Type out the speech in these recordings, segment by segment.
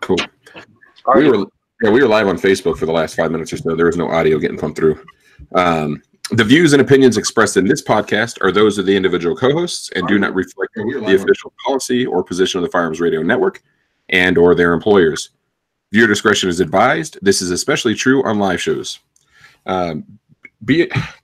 Cool. We were live on Facebook for the last 5 minutes or so. There was no audio getting pumped through. The views and opinions expressed in this podcast are those of the individual co-hosts and do not reflect the official policy or position of the Firearms Radio Network and or their employers. Viewer discretion is advised. This is especially true on live shows.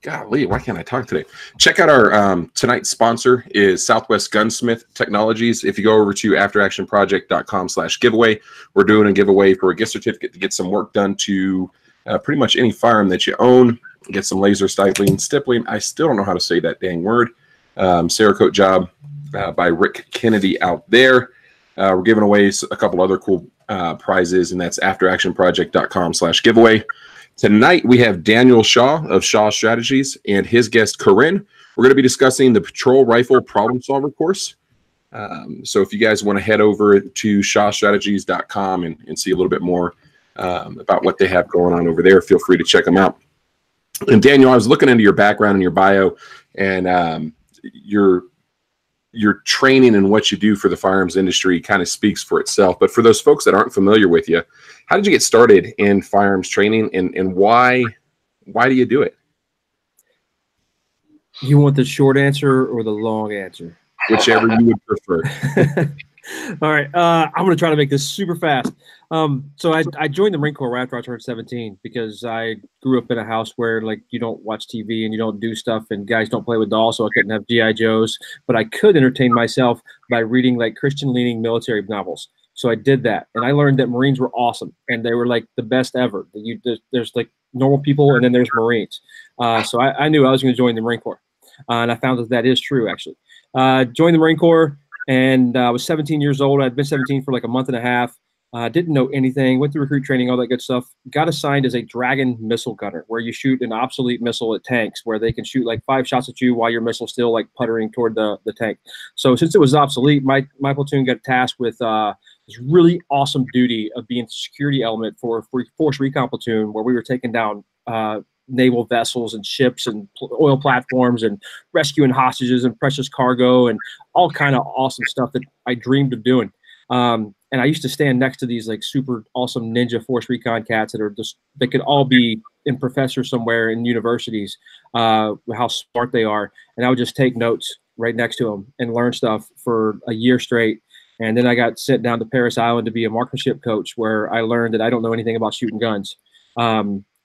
Golly, why can't I talk today? Check out our tonight's sponsor is Southwest Gunsmith Technologies. If you go over to afteractionproject.com/giveaway, we're doing a giveaway for a gift certificate to get some work done to pretty much any firearm that you own. Get some laser stippling. I still don't know how to say that dang word. Cerakote job by Rick Kennedy out there. We're giving away a couple other cool prizes, and that's afteractionproject.com/giveaway. Tonight, we have Daniel Shaw of Shaw Strategies and his guest, Corinne. We're going to be discussing the Patrol Rifle Problem Solver course. So if you guys want to head over to shawstrategies.com and see a little bit more about what they have going on over there, feel free to check them out. And Daniel, I was looking into your background and your bio, and your training and what you do for the firearms industry kind of speaks for itself. But for those folks that aren't familiar with you, how did you get started in firearms training, and why do you do it? You want the short answer or the long answer? Whichever you would prefer. All right. I'm going to try to make this super fast. So I joined the Marine Corps right after I turned 17 because I grew up in a house where, like, you don't watch TV and you don't do stuff and guys don't play with dolls, so I couldn't have G.I. Joes. But I could entertain myself by reading, like, Christian-leaning military novels. So I did that, and I learned that Marines were awesome, and they were, like, the best ever. There's like, normal people, and then there's Marines. So I knew I was going to join the Marine Corps, and I found that is true, actually. Joined the Marine Corps. And I was 17 years old. I'd been 17 for like a month and a half. Didn't know anything. Went through recruit training, all that good stuff. Got assigned as a Dragon missile gunner, where you shoot an obsolete missile at tanks, where they can shoot like 5 shots at you while your missile's still like puttering toward the tank. So since it was obsolete, my platoon got tasked with this really awesome duty of being the security element for Force Recon Platoon, where we were taking down naval vessels and ships and oil platforms and rescuing hostages and precious cargo and all kind of awesome stuff that I dreamed of doing. And I used to stand next to these like super awesome ninja Force Recon cats that are just, they could all be in professors somewhere in universities, how smart they are. And I would just take notes right next to them and learn stuff for a year straight. And then I got sent down to Paris Island to be a marksmanship coach, where I learned that I don't know anything about shooting guns.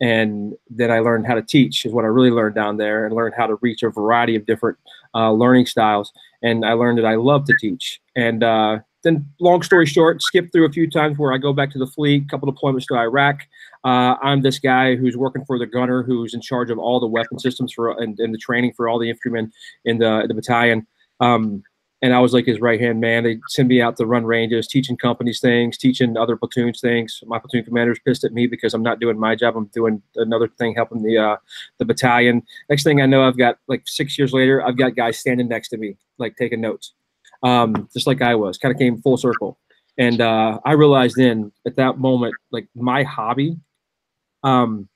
And then I learned how to teach, is what I really learned down there, and learned how to reach a variety of different learning styles. And I learned that I love to teach. And then, long story short, skipped through a few times where I go back to the fleet, a couple deployments to Iraq. I'm this guy who's working for the gunner, who's in charge of all the weapon systems and the training for all the infantrymen in the battalion. And I was like his right-hand man. They send me out to run ranges, teaching companies things, teaching other platoons things. My platoon commander's pissed at me because I'm not doing my job. I'm doing another thing, helping the battalion. Next thing I know, I've got, like, 6 years later, I've got guys standing next to me, like, taking notes, just like I was. Kind of came full circle. And I realized then, at that moment, like, my hobby of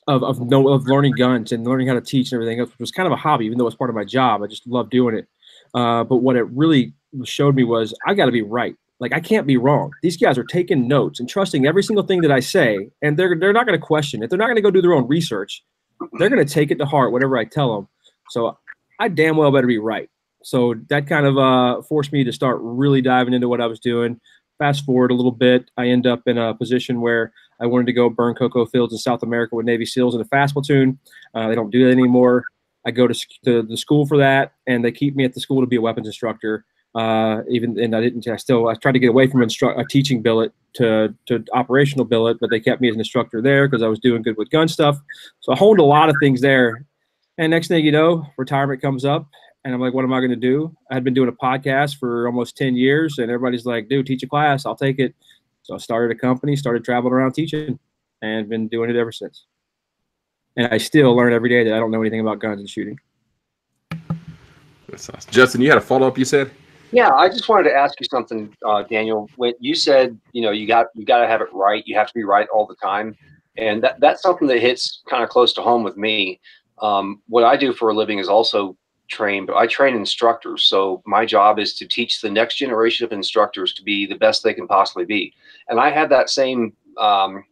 learning guns and learning how to teach and everything else was kind of a hobby, even though it was part of my job. I just loved doing it. But what it really showed me was I got to be right. Like, I can't be wrong. These guys are taking notes and trusting every single thing that I say, and they're not going to question it. They're not going to go do their own research. They're going to take it to heart, whatever I tell them. So I damn well better be right. So that kind of forced me to start really diving into what I was doing. Fast forward a little bit, I end up in a position where I wanted to go burn cocoa fields in South America with Navy SEALs in a fast platoon. They don't do that anymore. I go to the school for that, and they keep me at the school to be a weapons instructor. I tried to get away from a teaching billet to operational billet, but they kept me as an instructor there because I was doing good with gun stuff. So I honed a lot of things there. And next thing you know, retirement comes up, and I'm like, what am I going to do? I had been doing a podcast for almost 10 years, and everybody's like, dude, teach a class. I'll take it. So I started a company, started traveling around teaching, and been doing it ever since. And I still learn every day that I don't know anything about guns and shooting. That's awesome. Justin, you had a follow-up, you said? Yeah, I just wanted to ask you something, Daniel. When you said, you got to have it right. You have to be right all the time. And that's something that hits kind of close to home with me. What I do for a living is also train, but I train instructors. So my job is to teach the next generation of instructors to be the best they can possibly be. And I have that same, I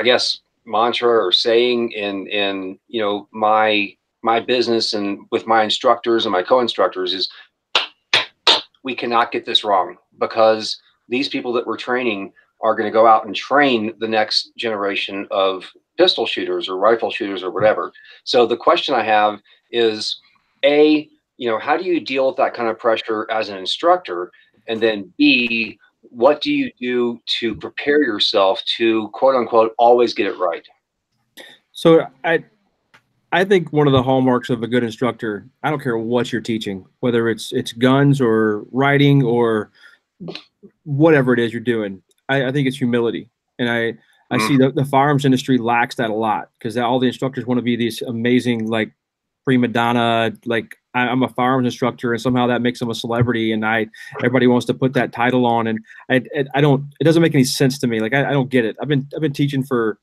guess, mantra or saying in you know, my business and with my instructors and my co-instructors is, we cannot get this wrong, because these people that we're training are going to go out and train the next generation of pistol shooters or rifle shooters or whatever. So the question I have is, A, you know, how do you deal with that kind of pressure as an instructor? And then B, what do you do to prepare yourself to, quote unquote, always get it right? So I think one of the hallmarks of a good instructor, I don't care what you're teaching, whether it's guns or writing or whatever it is you're doing, I think it's humility. And I see the firearms industry lacks that a lot, because all the instructors want to be these amazing, like, prima donna, like, I'm a firearms instructor, and somehow that makes them a celebrity, and everybody wants to put that title on, and I don't, it doesn't make any sense to me. Like, I don't get it. I've been teaching for,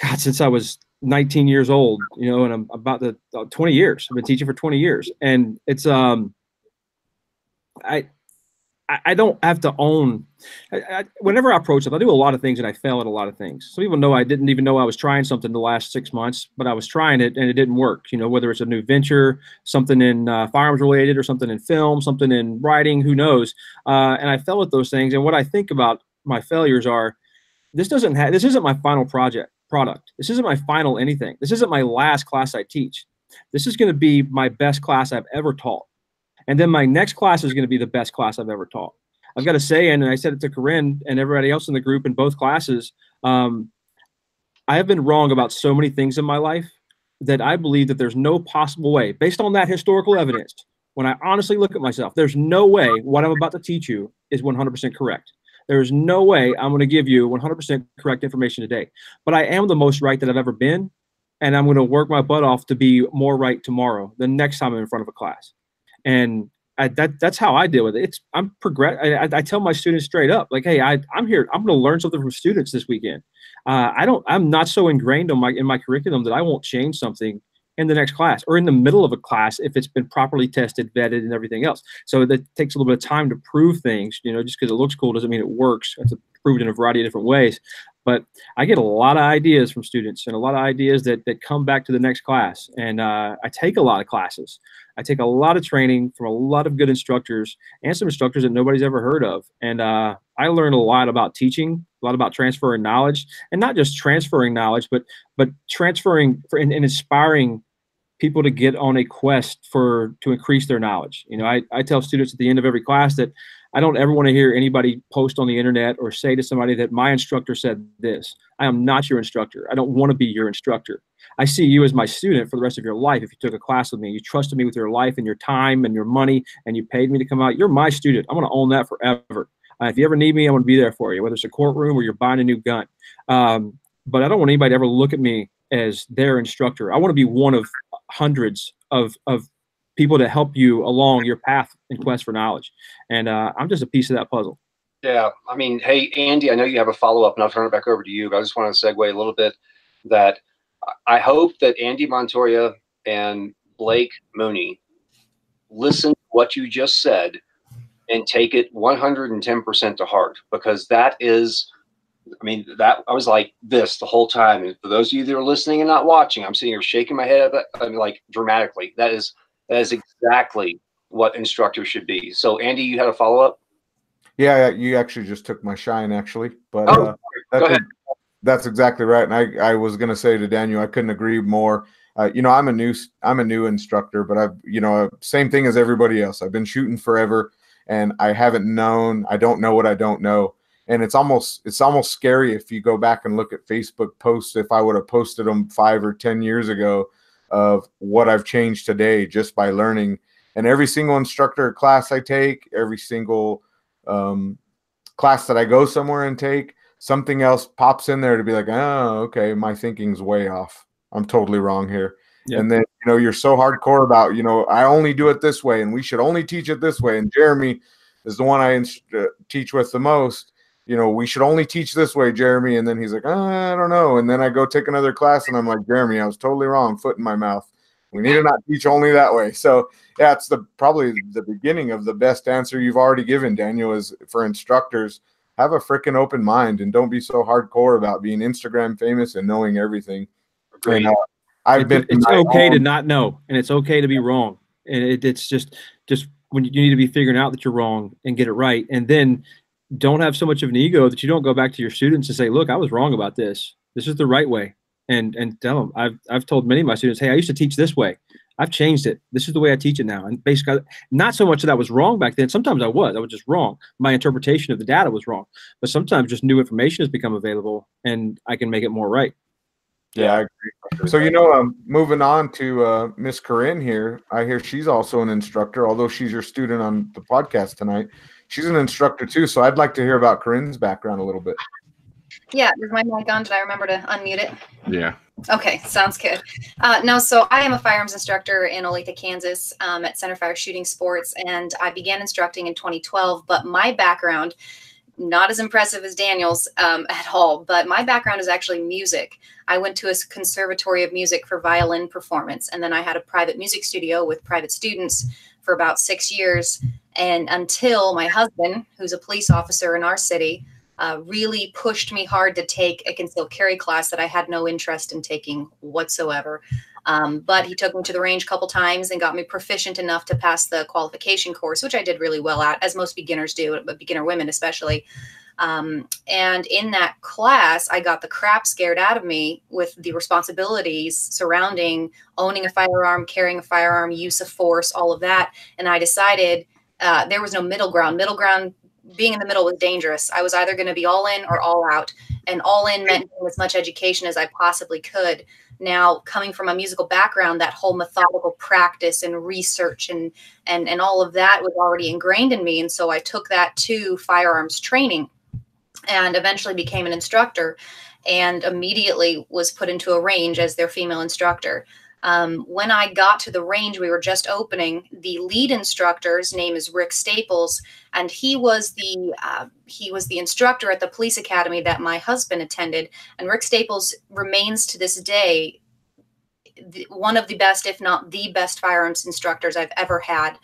God, since I was 19 years old, you know, and I'm about the 20 years. I've been teaching for 20 years, and it's I don't have to own. Whenever I approach it, I do a lot of things, and I fail at a lot of things. Some people know I didn't even know I was trying something the last 6 months, but I was trying it and it didn't work. You know, whether it's a new venture, something in firearms related, or something in film, something in writing, who knows? And I fell at those things. And what I think about my failures are, this isn't my final product. This isn't my final anything. This isn't my last class I teach. This is going to be my best class I've ever taught. And then my next class is going to be the best class I've ever taught. I've got to say, and I said it to Corinne and everybody else in the group in both classes, I have been wrong about so many things in my life that I believe that there's no possible way, based on that historical evidence, when I honestly look at myself, there's no way what I'm about to teach you is 100% correct. There's no way I'm going to give you 100% correct information today. But I am the most right that I've ever been, and I'm going to work my butt off to be more right tomorrow, the next time I'm in front of a class. And that's how I deal with it. I tell my students straight up, like, hey, I'm here. I'm going to learn something from students this weekend. I'm not so ingrained in my curriculum that I won't change something in the next class or in the middle of a class if it's been properly tested, vetted, and everything else. So that takes a little bit of time to prove things. You know, just because it looks cool doesn't mean it works. It's proved in a variety of different ways. But I get a lot of ideas from students, and a lot of ideas that come back to the next class. And I take a lot of classes. I take a lot of training from a lot of good instructors and some instructors that nobody's ever heard of. And I learned a lot about teaching, a lot about transferring knowledge, and not just transferring knowledge, but transferring and inspiring people to get on a quest to increase their knowledge. You know, I tell students at the end of every class that I don't ever want to hear anybody post on the internet or say to somebody that my instructor said this. I am not your instructor. I don't want to be your instructor. I see you as my student for the rest of your life. If you took a class with me, you trusted me with your life and your time and your money, and you paid me to come out, you're my student. I'm going to own that forever. If you ever need me, I'm going to be there for you, whether it's a courtroom or you're buying a new gun. But I don't want anybody to ever look at me as their instructor. I want to be one of hundreds of people to help you along your path in quest for knowledge. And I'm just a piece of that puzzle. Yeah. I mean, hey, Andy, I know you have a follow-up, and I'll turn it back over to you, but I just want to segue a little bit that I hope that Andy Montoya and Blake Mooney listen to what you just said and take it 110% to heart, because that is, I mean, that I was like this the whole time. And for those of you that are listening and not watching, I'm sitting here shaking my head, I mean, like, dramatically. That is exactly what instructors should be. So, Andy, you had a follow-up? Yeah, you actually just took my shine, actually. But go ahead. That's exactly right. And I was going to say to Daniel, I couldn't agree more. You know, I'm a new instructor, but same thing as everybody else. I've been shooting forever, and I don't know what I don't know. And it's almost scary if you go back and look at Facebook posts, if I would have posted them 5 or 10 years ago, of what I've changed today just by learning. And every single instructor class I take, every single class that I go somewhere and take, something else pops in there to be like, oh, okay, my thinking's way off. I'm totally wrong here. Yep. And then, you know, you're so hardcore about, you know, I only do it this way, and we should only teach it this way. And Jeremy is the one I teach with the most. You know, we should only teach this way, Jeremy. And then he's like, I don't know. And then I go take another class, and I'm like, Jeremy, I was totally wrong, foot in my mouth. We need to not teach only that way. So yeah, it's probably the beginning of the best answer you've already given, Daniel, is for instructors, have a freaking open mind and don't be so hardcore about being Instagram famous and knowing everything. Agreed. And, it's okay to not know, and it's okay to be wrong. And it's just when you need to be figuring out that you're wrong and get it right. And then don't have so much of an ego that you don't go back to your students and say, look, I was wrong about this. This is the right way. And tell them, I've told many of my students, hey, I used to teach this way. I've changed it. This is the way I teach it now. And basically, not so much that I was wrong back then. Sometimes I was just wrong. My interpretation of the data was wrong. But sometimes just new information has become available and I can make it more right. Yeah, I agree. So, moving on to Miss Corinne here. I hear she's also an instructor, although she's your student on the podcast tonight. She's an instructor too. So I'd like to hear about Corinne's background a little bit. Yeah, is my mic on? Did I remember to unmute it? Yeah. Okay, sounds good. No, so I am a firearms instructor in Olathe, Kansas, at Centerfire Shooting Sports, and I began instructing in 2012. But my background, not as impressive as Daniel's at all, but my background is actually music. I went to a conservatory of music for violin performance, and then I had a private music studio with private students for about 6 years, and until my husband, who's a police officer in our city, really pushed me hard to take a concealed carry class that I had no interest in taking whatsoever. But he took me to the range a couple times and got me proficient enough to pass the qualification course, which I did really well at, as most beginners do, but beginner women especially. And in that class, I got the crap scared out of me with the responsibilities surrounding owning a firearm, carrying a firearm, use of force, all of that. And I decided there was no middle ground. Middle ground, being in the middle was dangerous. I was either going to be all in or all out, and all in meant getting as much education as I possibly could. Now, coming from a musical background, that whole methodical practice and research and all of that was already ingrained in me. And so I took that to firearms training and eventually became an instructor and immediately was put into a range as their female instructor. When I got to the range, we were just opening. The lead instructor's name is Rick Staples, and he was the instructor at the police academy that my husband attended. And Rick Staples remains to this day one of the best, if not the best, firearms instructors I've ever had.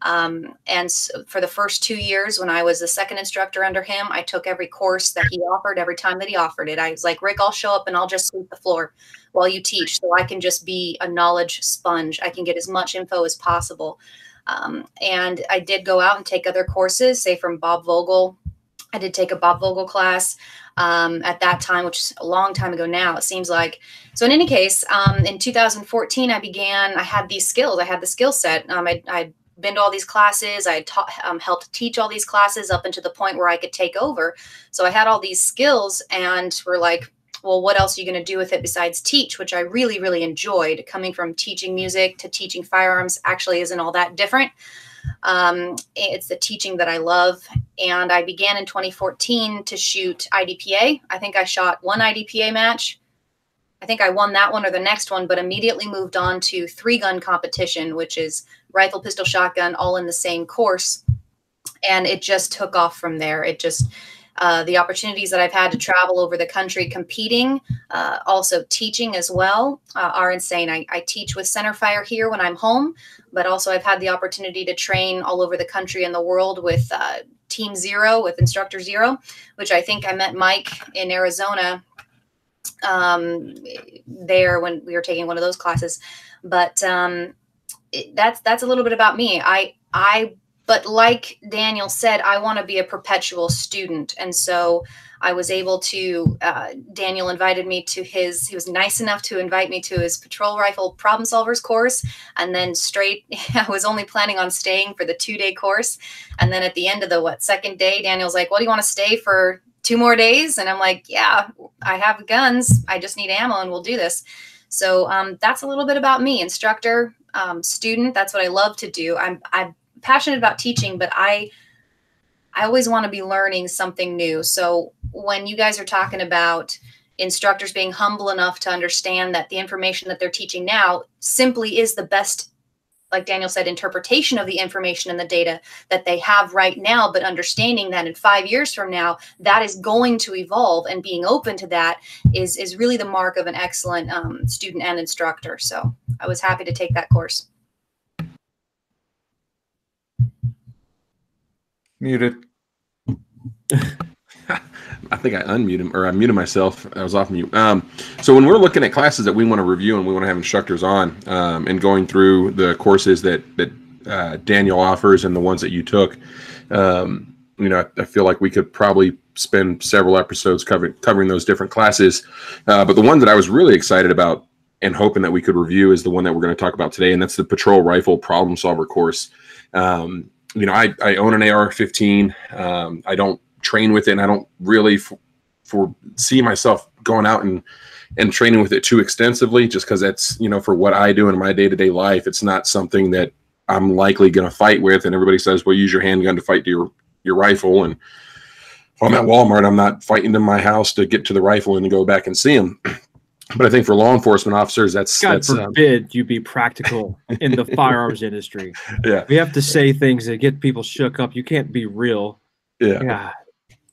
And so for the first 2 years, when I was the second instructor under him, I took every course that he offered every time that he offered it. I was like, Rick, I'll show up and I'll just sweep the floor while you teach, so I can just be a knowledge sponge. I can get as much info as possible. And I did go out and take other courses, say from Bob Vogel. I did take a Bob Vogel class at that time, which is a long time ago now, it seems like. So in any case, in 2014, I had these skills. I had the skill set. I'd been to all these classes. I helped teach all these classes up into the point where I could take over. So I had all these skills, and we're like, well, what else are you going to do with it besides teach, which I really, really enjoyed. Coming from teaching music to teaching firearms actually isn't all that different. It's the teaching that I love. And I began in 2014 to shoot IDPA. I think I shot one IDPA match. I think I won that one or the next one, but immediately moved on to 3-gun competition, which is rifle, pistol, shotgun, all in the same course. And it just took off from there. It just, the opportunities that I've had to travel over the country competing, also teaching as well, are insane. I teach with Centerfire here when I'm home, but also I've had the opportunity to train all over the country and the world with Team Zero, with Instructor Zero, which I think I met Mike in Arizona there when we were taking one of those classes. But that's a little bit about me. But like Daniel said, I want to be a perpetual student. And so I was able to, Daniel invited me to he was nice enough to invite me to his patrol rifle problem solvers course. And then I was only planning on staying for the 2-day course. And then at the end of the second day, Daniel's like, well, do you want to stay for 2 more days? And I'm like, yeah, I have guns. I just need ammo and we'll do this. So that's a little bit about me, instructor, student. That's what I love to do. I'm passionate about teaching, but I always want to be learning something new. So when you guys are talking about instructors being humble enough to understand that the information that they're teaching now simply is the best like Daniel said, interpretation of the information and the data that they have right now, but understanding that in 5 years from now, that is going to evolve, and being open to that is really the mark of an excellent student and instructor. So I was happy to take that course. Muted. I think I unmuted him, or I muted myself. I was off mute. So when we're looking at classes that we want to review and we want to have instructors on, and going through the courses that Daniel offers and the ones that you took, I feel like we could probably spend several episodes covering those different classes. But the one that I was really excited about and hoping that we could review is the one that we're going to talk about today, and that's the Patrol Rifle Problem Solver course. I own an AR-15. I don't train with it, and I don't really see myself going out and training with it too extensively, just because that's, for what I do in my day-to-day life, it's not something that I'm likely going to fight with. And everybody says, well, use your handgun to fight to your rifle. And if I'm at Walmart, I'm not fighting in my house to get to the rifle and go back and see them. But I think for law enforcement officers, God forbid you be practical in the firearms industry. Yeah. We have to say things that get people shook up. You can't be real. Yeah.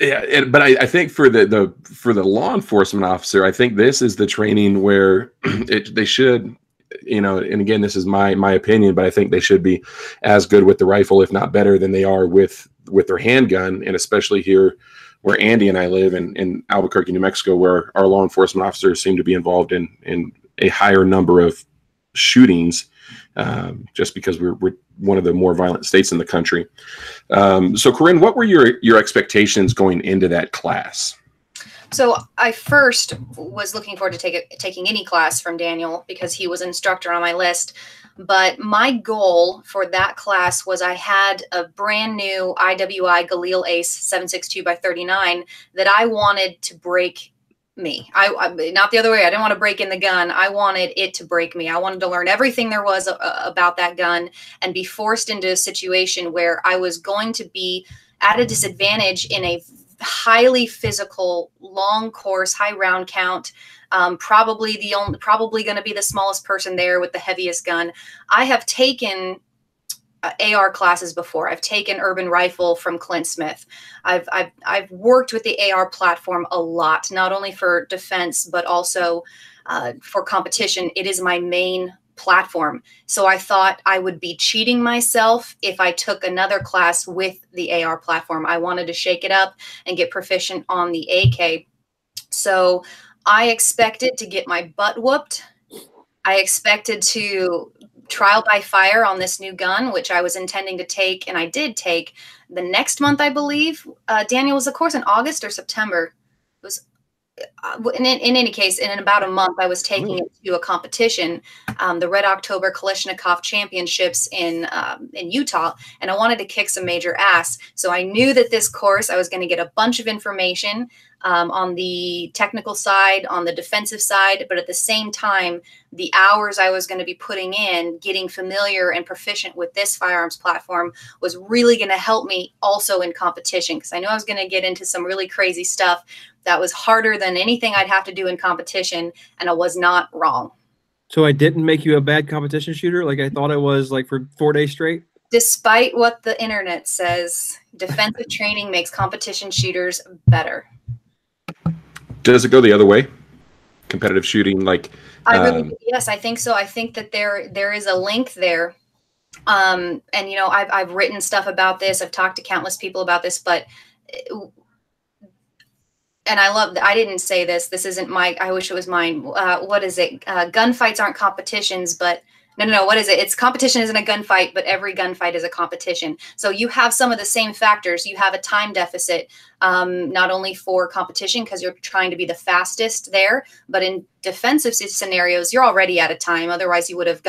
Yeah. But I think for the law enforcement officer, I think this is the training where they should, and again, this is my opinion, but I think they should be as good with the rifle, if not better, than they are with their handgun. And especially here where Andy and I live in Albuquerque, New Mexico, where our law enforcement officers seem to be involved in a higher number of shootings, just because we're one of the more violent states in the country. So Corinne, what were your expectations going into that class? So I first was looking forward to taking any class from Daniel because he was an instructor on my list. But my goal for that class was I had a brand new IWI Galil Ace 7.62x39 that I wanted to break me. I not the other way. I didn't want to break in the gun. I wanted it to break me. I wanted to learn everything there was about that gun and be forced into a situation where I was going to be at a disadvantage in a highly physical, long course, high round count. Probably going to be the smallest person there with the heaviest gun. I have taken AR classes before. I've taken urban rifle from Clint Smith. I've worked with the AR platform a lot, not only for defense, but also for competition. It is my main platform. So I thought I would be cheating myself if I took another class with the AR platform. I wanted to shake it up and get proficient on the AK. So I expected to get my butt whooped. I expected to trial by fire on this new gun, which I was intending to take, and I did take the next month, I believe. Daniel, was the course in August or September? It was in any case, in about a month, I was taking it to a competition, the Red October Kalashnikov Championships in Utah, and I wanted to kick some major ass. So I knew that this course, I was going to get a bunch of information on the technical side, on the defensive side, but at the same time, the hours I was going to be putting in, getting familiar and proficient with this firearms platform was really going to help me also in competition, because I knew I was going to get into some really crazy stuff that was harder than anything I'd have to do in competition, and I was not wrong. So I didn't make you a bad competition shooter like I thought I was, like for 4 days straight? Despite what the internet says, defensive training makes competition shooters better. Does it go the other way? Competitive shooting, like yes, I think so. I think that there is a link there. And I've written stuff about this. I've talked to countless people about this, but and I love that I didn't say this. This isn't my, I wish it was mine. What is it? Gunfights aren't competitions, but no. What is it? It's competition isn't a gunfight, but every gunfight is a competition. So you have some of the same factors. You have a time deficit, not only for competition because you're trying to be the fastest there, but in defensive scenarios, you're already out of time. Otherwise, you would have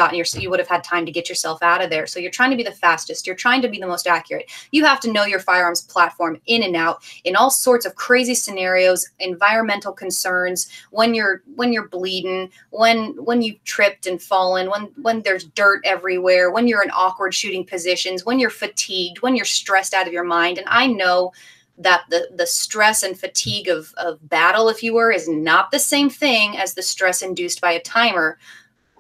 had time to get yourself out of there. So you're trying to be the fastest. You're trying to be the most accurate. You have to know your firearms platform in and out in all sorts of crazy scenarios, environmental concerns, when you're bleeding, when you've tripped and fallen, when there's dirt everywhere, when you're in awkward shooting positions, when you're fatigued, when you're stressed out of your mind. And I know that the stress and fatigue of battle, if you were, is not the same thing as the stress induced by a timer.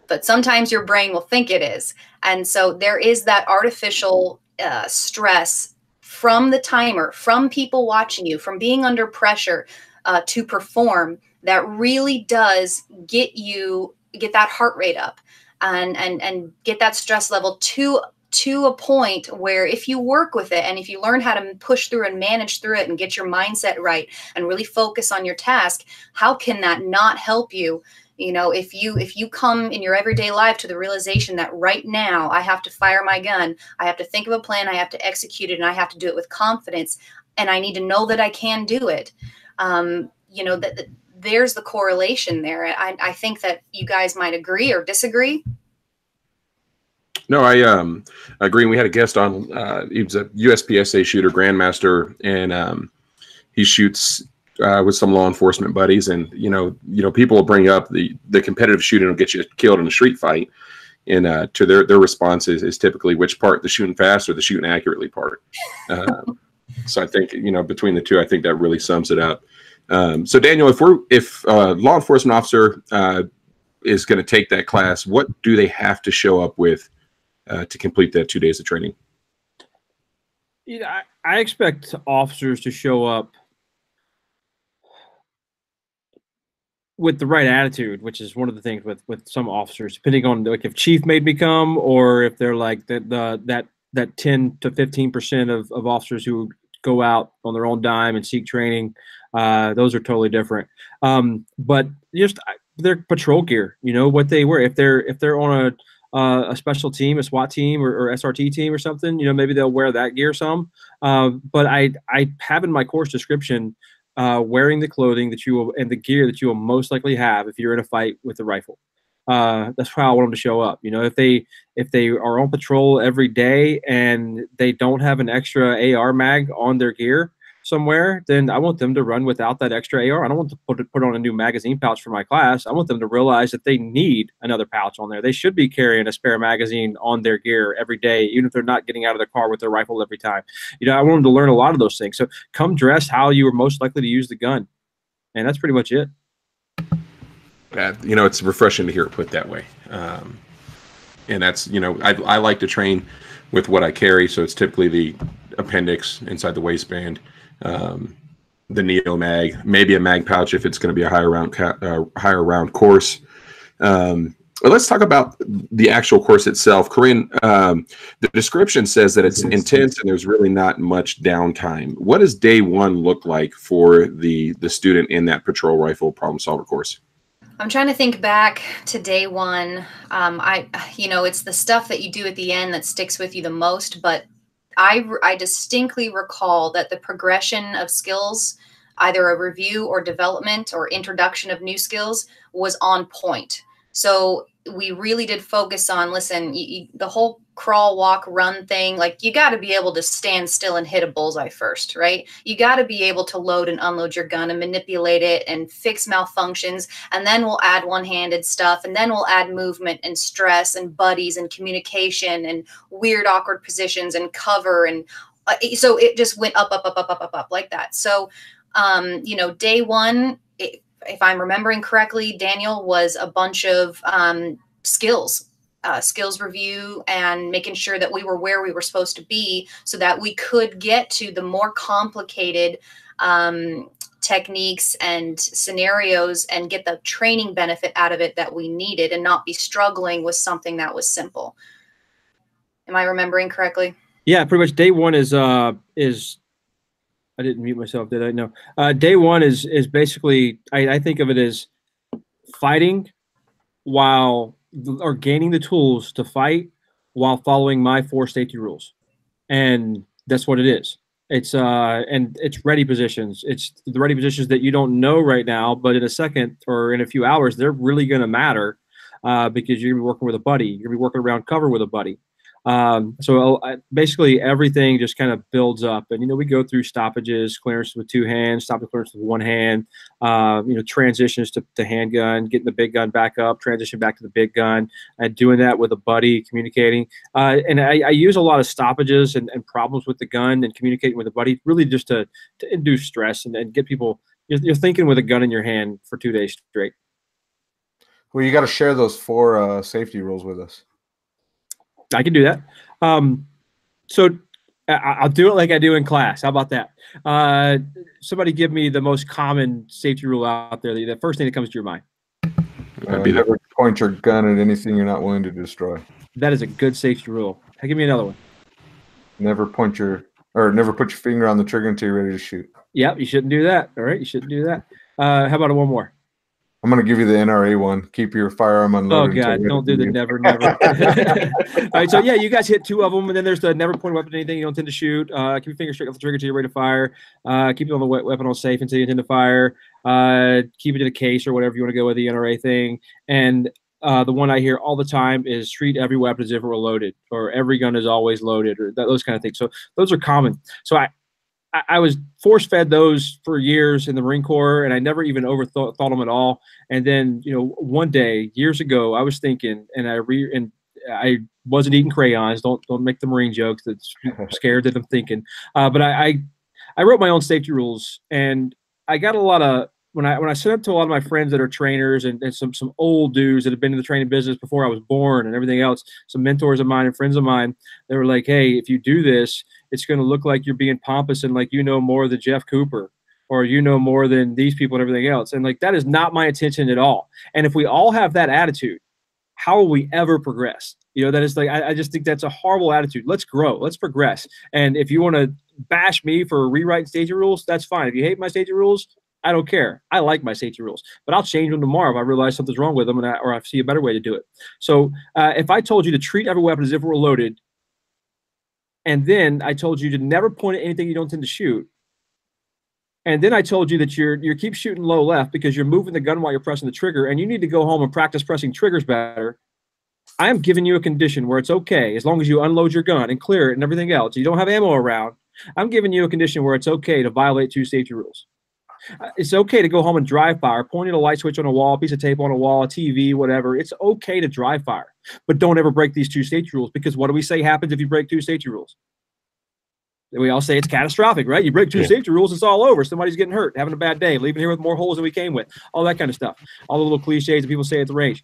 but sometimes your brain will think it is. And so there is that artificial stress from the timer, from people watching you, from being under pressure to perform, that really does get that heart rate up and get that stress level to a point where if you work with it and if you learn how to push through and manage through it and get your mindset right and really focus on your task, how can that not help you? You know, if you come in your everyday life to the realization that right now I have to fire my gun, I have to think of a plan, I have to execute it, and I have to do it with confidence, and I need to know that I can do it. You know, that there's the correlation there. I think that you guys might agree or disagree. No, I agree. We had a guest on. He was a USPSA shooter, Grandmaster, and he shoots with some law enforcement buddies. And you know, people will bring up the competitive shooting will get you killed in a street fight, and to their response is typically which part, the shooting fast or the shooting accurately part. So I think, you know, between the two, I think that really sums it up. So Daniel, if a law enforcement officer is going to take that class, what do they have to show up with to complete that 2 days of training? You know, I expect officers to show up with the right attitude, which is one of the things with some officers, depending on like if chief made me come, or if they're like that 10 to 15% of officers who go out on their own dime and seek training. Those are totally different. But just their patrol gear, you know, what they wear. If they're on a special team, a SWAT team or SRT team or something, you know, maybe they'll wear that gear some. But I have in my course description wearing the clothing that you will and the gear that you will most likely have if you're in a fight with a rifle. That's how I want them to show up. You know, if they are on patrol every day and they don't have an extra AR mag on their gear somewhere, then I want them to run without that extra AR. I don't want to put on a new magazine pouch for my class. I want them to realize that they need another pouch on there. They should be carrying a spare magazine on their gear every day, even if they're not getting out of the car with their rifle every time. You know, I want them to learn a lot of those things. So come dressed how you are most likely to use the gun. And that's pretty much it. You know, it's refreshing to hear it put that way. And that's, you know, I like to train with what I carry. So it's typically the appendix inside the waistband, the neo mag, maybe a mag pouch if it's going to be a higher round course. But let's talk about the actual course itself. Corinne, the description says that it's intense and there's really not much downtime. What does day one look like for the student in that patrol rifle problem solver course? I'm trying to think back to day one. You know, it's the stuff that you do at the end that sticks with you the most, but I distinctly recall that the progression of skills, either a review or development or introduction of new skills, was on point. So we really did focus on, listen, the whole crawl, walk, run thing, like you got to be able to stand still and hit a bullseye first, right? You got to be able to load and unload your gun and manipulate it and fix malfunctions. And then we'll add one-handed stuff. And then we'll add movement and stress and buddies and communication and weird, awkward positions and cover. And so it just went up like that. So, you know, day one, if I'm remembering correctly, Daniel, was a bunch of skills review and making sure that we were where we were supposed to be so that we could get to the more complicated techniques and scenarios and get the training benefit out of it that we needed and not be struggling with something that was simple. Am I remembering correctly? Yeah, pretty much day one is I didn't mute myself, did I? No. Day one is basically, I think of it as fighting or gaining the tools to fight while following my 4 safety rules. And that's what it is. And it's ready positions. It's the ready positions that you don't know right now, but in a second or in a few hours, they're really going to matter because you're going to be working with a buddy. You're going to be working around cover with a buddy. So basically everything just kind of builds up, and, you know, we go through stoppages, clearance with 2 hands, stop the clearance with 1 hand, you know, transitions to the handgun, getting the big gun back up, transition back to the big gun, and doing that with a buddy, communicating. And I use a lot of stoppages and problems with the gun and communicating with a buddy, really just to induce stress and get people, you're thinking with a gun in your hand for 2 days straight. Well, you got to share those 4 safety rules with us. I can do that. So I'll do it like I do in class. How about that? Somebody give me the most common safety rule out there. The first thing that comes to your mind. Never point your gun at anything you're not willing to destroy. That is a good safety rule. Give me another one. Never put your finger on the trigger until you're ready to shoot. Yep, you shouldn't do that. All right, you shouldn't do that. How about one more? I'm going to give you the NRA one. Keep your firearm unloaded. Oh, God, don't do the never. All right, so, yeah, you guys hit 2 of them, and then there's the never point a weapon at anything you don't intend to shoot. Keep your finger straight off the trigger until you're ready to fire. Keep it on the weapon on safe until you intend to fire. Keep it in a case or whatever you want to go with the NRA thing. And the one I hear all the time is treat every weapon as if it were loaded, or every gun is always loaded, or those kind of things. So those are common. So I was force-fed those for years in the Marine Corps, and I never even thought them at all. And then, one day, years ago, I was thinking, and I wasn't eating crayons. Don't make the Marine jokes. That's scared that I'm thinking. But I wrote my own safety rules, and I got a lot of when I sent up to a lot of my friends that are trainers and some old dudes that have been in the training business before I was born and everything else, some mentors of mine and friends of mine, they were like, hey, if you do this, it's going to look like you're being pompous and like more than Jeff Cooper, or more than these people and everything else. And like, that is not my intention at all. And if we all have that attitude, how will we ever progress? That is like, I just think that's a horrible attitude. Let's grow. Let's progress. And if you want to bash me for rewriting safety rules, that's fine. If you hate my safety rules, I don't care. I like my safety rules, but I'll change them tomorrow if I realize something's wrong with them or I see a better way to do it. So if I told you to treat every weapon as if it were loaded, and then I told you to never point at anything you don't intend to shoot, and then I told you that you keep shooting low left because you're moving the gun while you're pressing the trigger, and you need to go home and practice pressing triggers better, I am giving you a condition where it's okay, as long as you unload your gun and clear it and everything else, you don't have ammo around, I'm giving you a condition where it's okay to violate 2 safety rules. It's okay to go home and dry fire, point at a light switch on a wall, a piece of tape on a wall, a TV, whatever. It's okay to dry fire, but don't ever break these 2 safety rules, because what do we say happens if you break 2 safety rules? We all say it's catastrophic, right? You break 2 safety rules, it's all over. Somebody's getting hurt, having a bad day, leaving here with more holes than we came with, all that kind of stuff. All the little cliches that people say at the range.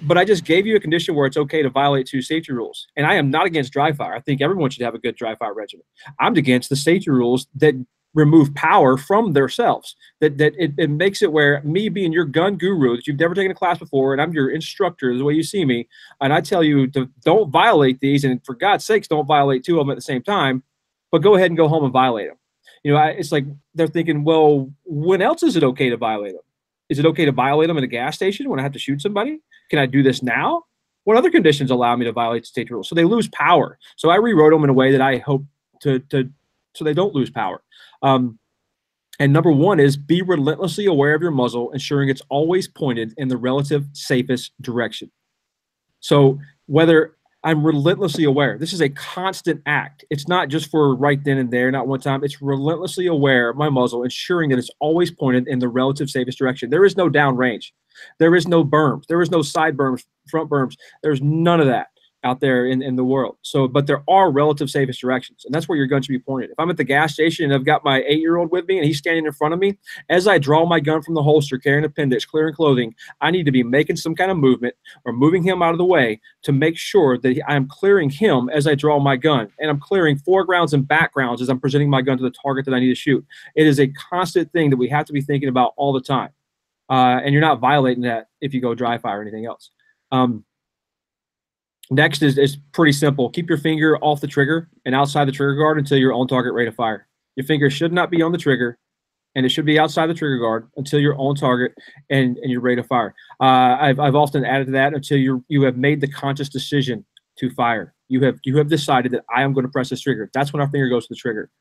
But I just gave you a condition where it's okay to violate 2 safety rules. And I am not against dry fire. I think everyone should have a good dry fire regimen. I'm against the safety rules that remove power from themselves. That it makes it where me being your gun guru that you've never taken a class before, and I'm your instructor the way you see me, and I tell you to don't violate these, and for God's sakes, don't violate 2 of them at the same time, but go ahead and go home and violate them. It's like they're thinking, well, when else is it okay to violate them? Is it okay to violate them at a gas station when I have to shoot somebody? Can I do this now? What other conditions allow me to violate the safety rules? So they lose power. So I rewrote them in a way that I hope so they don't lose power. And number 1 is be relentlessly aware of your muzzle, ensuring it's always pointed in the relative safest direction. So whether I'm relentlessly aware, this is a constant act. It's not just for right then and there, not one time. It's relentlessly aware of my muzzle, ensuring that it's always pointed in the relative safest direction. There is no down range. There is no berms. There is no side berms, front berms. There's none of that out there in the world. So, but there are relative safest directions, and that's where your gun should be pointed. If I'm at the gas station and I've got my 8-year-old with me and he's standing in front of me, as I draw my gun from the holster, carrying appendix, clearing clothing, I need to be making some kind of movement or moving him out of the way to make sure that I'm clearing him as I draw my gun, and I'm clearing foregrounds and backgrounds as I'm presenting my gun to the target that I need to shoot. It is a constant thing that we have to be thinking about all the time, and you're not violating that if you go dry fire or anything else. Next is pretty simple. Keep your finger off the trigger and outside the trigger guard until you're on target, ready to fire. Your finger should not be on the trigger, and it should be outside the trigger guard until you're on target and you're ready to fire. I've often added to that until you have made the conscious decision to fire. You have decided that I am going to press this trigger. That's when our finger goes to the trigger.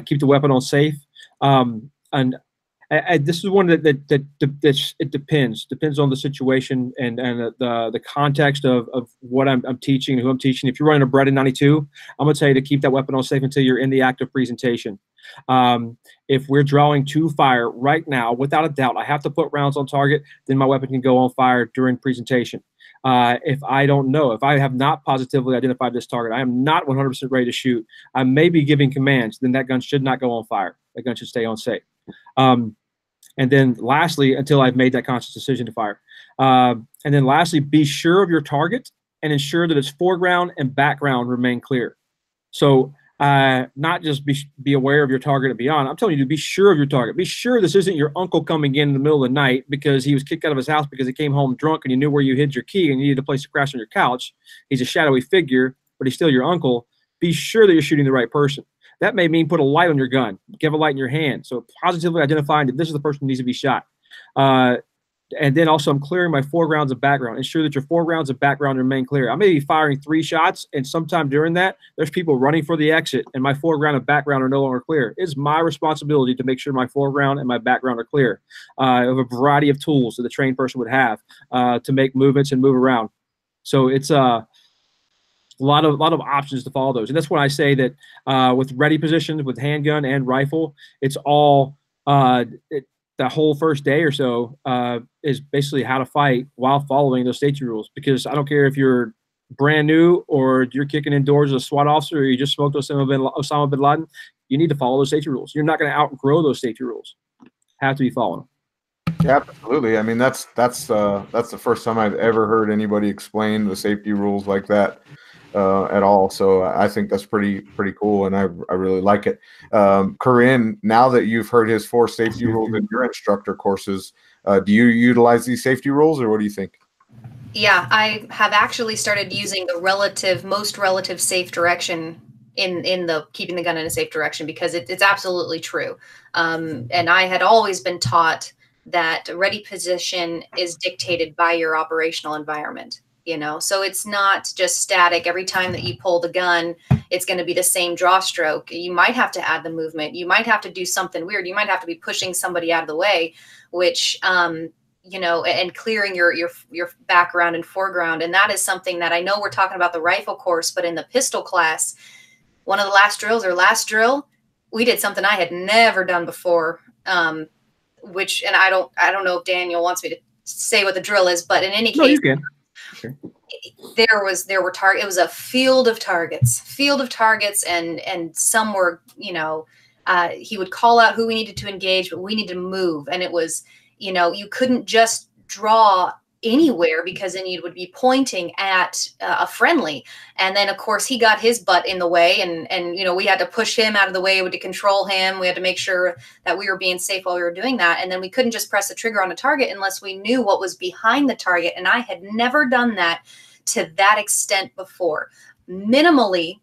Keep the weapon on safe. And this is one that it depends on the situation and the context of what I'm teaching and who I'm teaching. If you're running a Bred in 92, I'm going to tell you to keep that weapon on safe until you're in the active presentation. If we're drawing to fire right now, without a doubt, I have to put rounds on target, then my weapon can go on fire during presentation. If I don't know, if I have not positively identified this target, I am not 100% ready to shoot, I may be giving commands, then that gun should not go on fire. That gun should stay on safe. And then lastly, until I've made that conscious decision to fire. And then lastly, be sure of your target and ensure that its foreground and background remain clear. So not just be aware of your target and beyond. I'm telling you to be sure of your target. Be sure this isn't your uncle coming in the middle of the night because he was kicked out of his house because he came home drunk and you knew where you hid your key and you needed a place to crash on your couch. He's a shadowy figure, but he's still your uncle. Be sure that you're shooting the right person. That may mean put a light on your gun, give a light in your hand. So positively identifying that this is the person who needs to be shot. And then also I'm clearing my foregrounds and background. Ensure that your foregrounds and background remain clear. I may be firing 3 shots, and sometime during that, there's people running for the exit, and my foreground and background are no longer clear. It's my responsibility to make sure my foreground and my background are clear. I have a variety of tools that the trained person would have to make movements and move around. So it's a lot of options to follow those. And that's when I say that with ready positions, with handgun and rifle, it's all the whole first day or so is basically how to fight while following those safety rules. Because I don't care if you're brand new or you're kicking indoors as a SWAT officer or you just smoked Osama bin Laden, you need to follow those safety rules. You're not going to outgrow those safety rules. Have to be following them. Yeah, absolutely. I mean, that's the first time I've ever heard anybody explain the safety rules like that at all. So I think that's pretty cool, and I really like it. Corinne, now that you've heard his 4 safety rules in your instructor courses, do you utilize these safety rules, or what do you think? Yeah, I have actually started using the most relative safe direction in the keeping the gun in a safe direction, because it's absolutely true. And I had always been taught that ready position is dictated by your operational environment. You know, so it's not just static. Every time that you pull the gun, it's going to be the same draw stroke. You might have to add the movement. You might have to do something weird. You might have to be pushing somebody out of the way, which, you know, and clearing your background and foreground. And that is something that I know we're talking about the rifle course, but in the pistol class, one of the last drill, we did something I had never done before, which, and I don't know if Daniel wants me to say what the drill is, but in any case, no, you can. Okay. There were targets. It was a field of targets, and some were, you know, he would call out who we needed to engage, but we needed to move. And it was, you know, you couldn't just draw anywhere, because then you would be pointing at a friendly. And then of course he got his butt in the way, and you know, we had to push him out of the way to control him. We had to make sure that we were being safe while we were doing that. And then we couldn't just press the trigger on a target unless we knew what was behind the target. And I had never done that to that extent before. Minimally,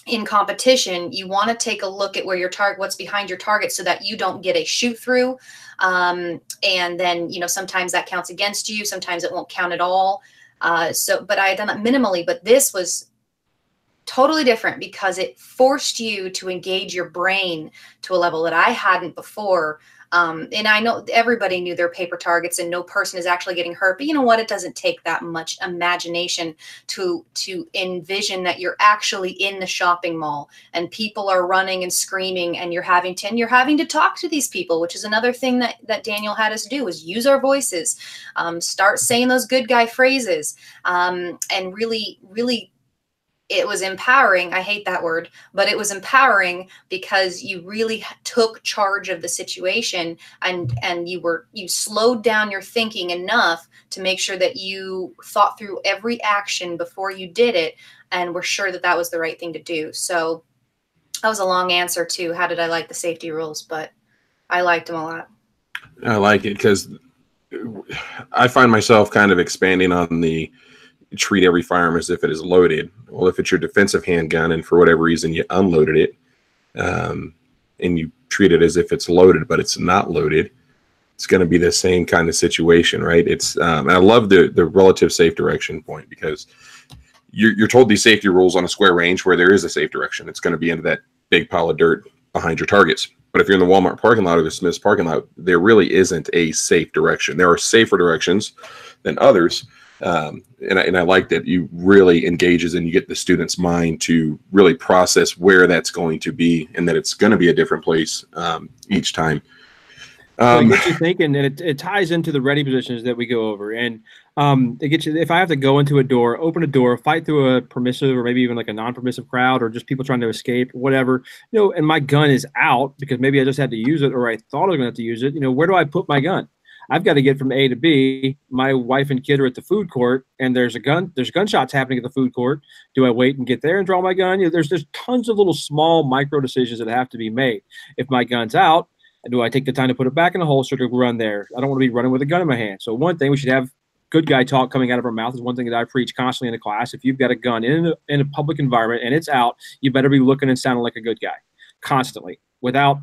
in competition, you want to take a look at where your target, what's behind your target, so that you don't get a shoot through. And then, you know, sometimes that counts against you. Sometimes it won't count at all. But I had done that minimally, but this was totally different because it forced you to engage your brain to a level that I hadn't before. And I know everybody knew their paper targets and no person is actually getting hurt, but you know what? It doesn't take that much imagination to envision that you're actually in the shopping mall and people are running and screaming, and you're having to talk to these people, which is another thing that Daniel had us do, is use our voices, start saying those good guy phrases, and really it was empowering. I hate that word, but it was empowering because you really took charge of the situation, and you slowed down your thinking enough to make sure that you thought through every action before you did it and were sure that that was the right thing to do. So that was a long answer to how did I like the safety rules, but I liked them a lot. I like it because I find myself kind of expanding on the treat every firearm as if it is loaded. Well, if it's your defensive handgun and for whatever reason you unloaded it, and you treat it as if it's loaded, but it's not loaded, it's going to be the same kind of situation, right? It's and I love the relative safe direction point, because you're told these safety rules on a square range where there is a safe direction. It's going to be into that big pile of dirt behind your targets. But if you're in the Walmart parking lot or the Smith's parking lot, there really isn't a safe direction. There are safer directions than others. And I like that you really engages and you get the student's mind to really process where that's going to be and that it's going to be a different place each time. So it gets you thinking, and it ties into the ready positions that we go over. And it gets you, if I have to go into a door, open a door, fight through a permissive or maybe even like a non-permissive crowd or just people trying to escape, whatever, and my gun is out because maybe I just had to use it or I thought I was going to have to use it, where do I put my gun? I've got to get from A to B. My wife and kid are at the food court, and there's gunshots happening at the food court. Do I wait and get there and draw my gun? There's tons of little small micro decisions that have to be made. If my gun's out, do I take the time to put it back in the holster to run there? I don't want to be running with a gun in my hand. So one thing we should have good guy talk coming out of our mouth is one thing that I preach constantly in the class. If you've got a gun in a public environment and it's out, you better be looking and sounding like a good guy constantly without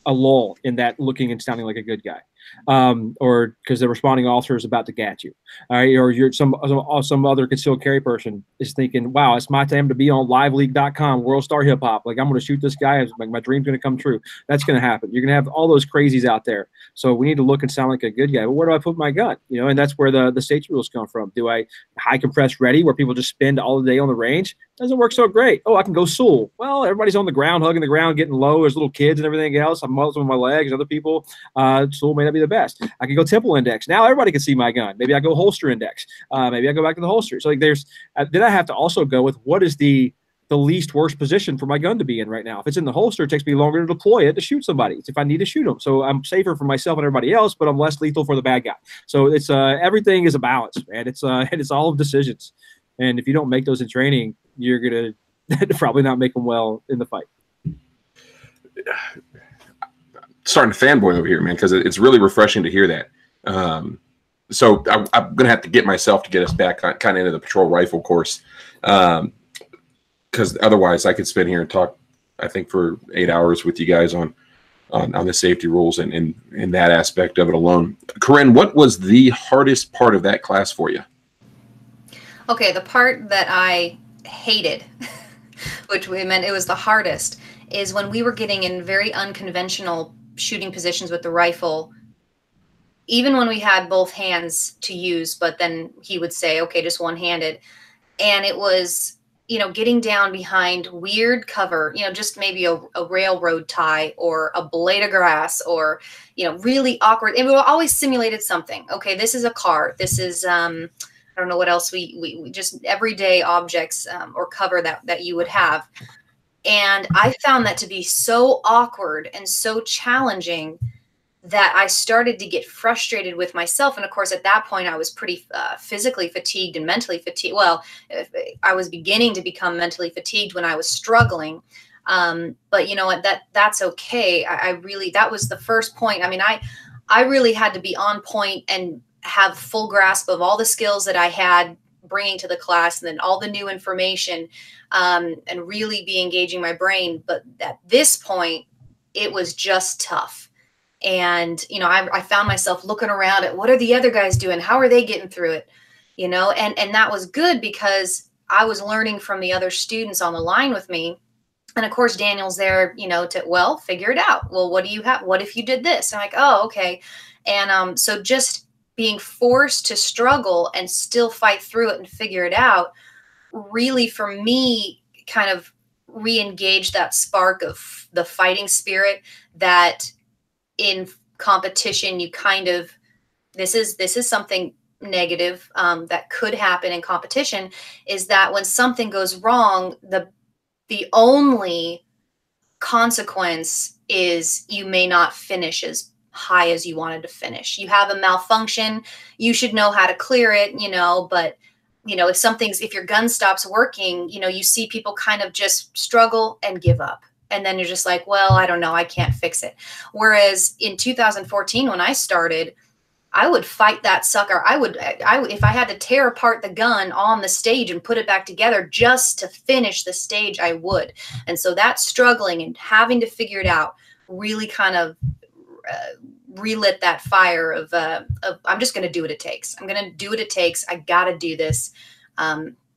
a lull in that looking and sounding like a good guy. Or because the responding officer is about to get you, all right, or you're some other concealed carry person is thinking, wow, it's my time to be on liveleague.com, World Star Hip Hop. Like, I'm going to shoot this guy. My dream's going to come true. That's going to happen. You're going to have all those crazies out there. So we need to look and sound like a good guy. But where do I put my gun? And that's where the safety rules come from. Do I high compress ready, where people just spend all the day on the range? Doesn't work so great. Oh, I can go Soul. Well, everybody's on the ground, hugging the ground, getting low. There's little kids and everything else. I'm muzzling my legs. Other people, Soul may not be the best. I can go Temple Index. Now everybody can see my gun. Maybe I go Holster Index. Maybe I go back to the holster. So like then I have to also go with what is the least worst position for my gun to be in right now. If it's in the holster, it takes me longer to deploy it to shoot somebody. It's if I need to shoot them. So I'm safer for myself and everybody else, but I'm less lethal for the bad guy. So it's everything is a balance, man. It's all decisions. And if you don't make those in training, you're going to probably not make them well in the fight. Starting to fanboy over here, man, because it's really refreshing to hear that. So I'm going to have to get myself to get us back kind of into the patrol rifle course, because otherwise I could spend here and talk, I think, for 8 hours with you guys on the safety rules and in that aspect of it alone. Corinne, what was the hardest part of that class for you? Okay, the part that I hated, which we meant it was the hardest, is when we were getting in very unconventional shooting positions with the rifle, even when we had both hands to use, but then he would say, okay, just one-handed. And it was, getting down behind weird cover, just maybe a railroad tie or a blade of grass or, really awkward. And we always simulated something. Okay, this is a car. This is, I don't know what else we just everyday objects or cover that you would have. And I found that to be so awkward and so challenging that I started to get frustrated with myself. And of course, at that point, I was pretty physically fatigued and mentally fatigued. Well, I was beginning to become mentally fatigued when I was struggling. But you know what, that's okay. That was the first point. I mean, I really had to be on point and have full grasp of all the skills that I had bringing to the class and then all the new information, and really be engaging my brain. But at this point, it was just tough. And, I found myself looking around at what are the other guys doing? How are they getting through it? And that was good because I was learning from the other students on the line with me. And of course, Daniel's there, to, figure it out. Well, what do you have? What if you did this? And I'm like, oh, okay. And so just being forced to struggle and still fight through it and figure it out really, for me, kind of re-engaged that spark of the fighting spirit that in competition, you kind of, this is something negative that could happen in competition, is that when something goes wrong, the only consequence is you may not finish as high as you wanted to finish. You have a malfunction, you should know how to clear it, but if your gun stops working, you see people kind of just struggle and give up. And then you're just like, well, I don't know, I can't fix it. Whereas in 2014, when I started, I would fight that sucker. I would, if I had to tear apart the gun on the stage and put it back together just to finish the stage, I would. And so that struggling and having to figure it out really kind of relit that fire of I'm just going to do what it takes. I'm going to do what it takes. I got to do this.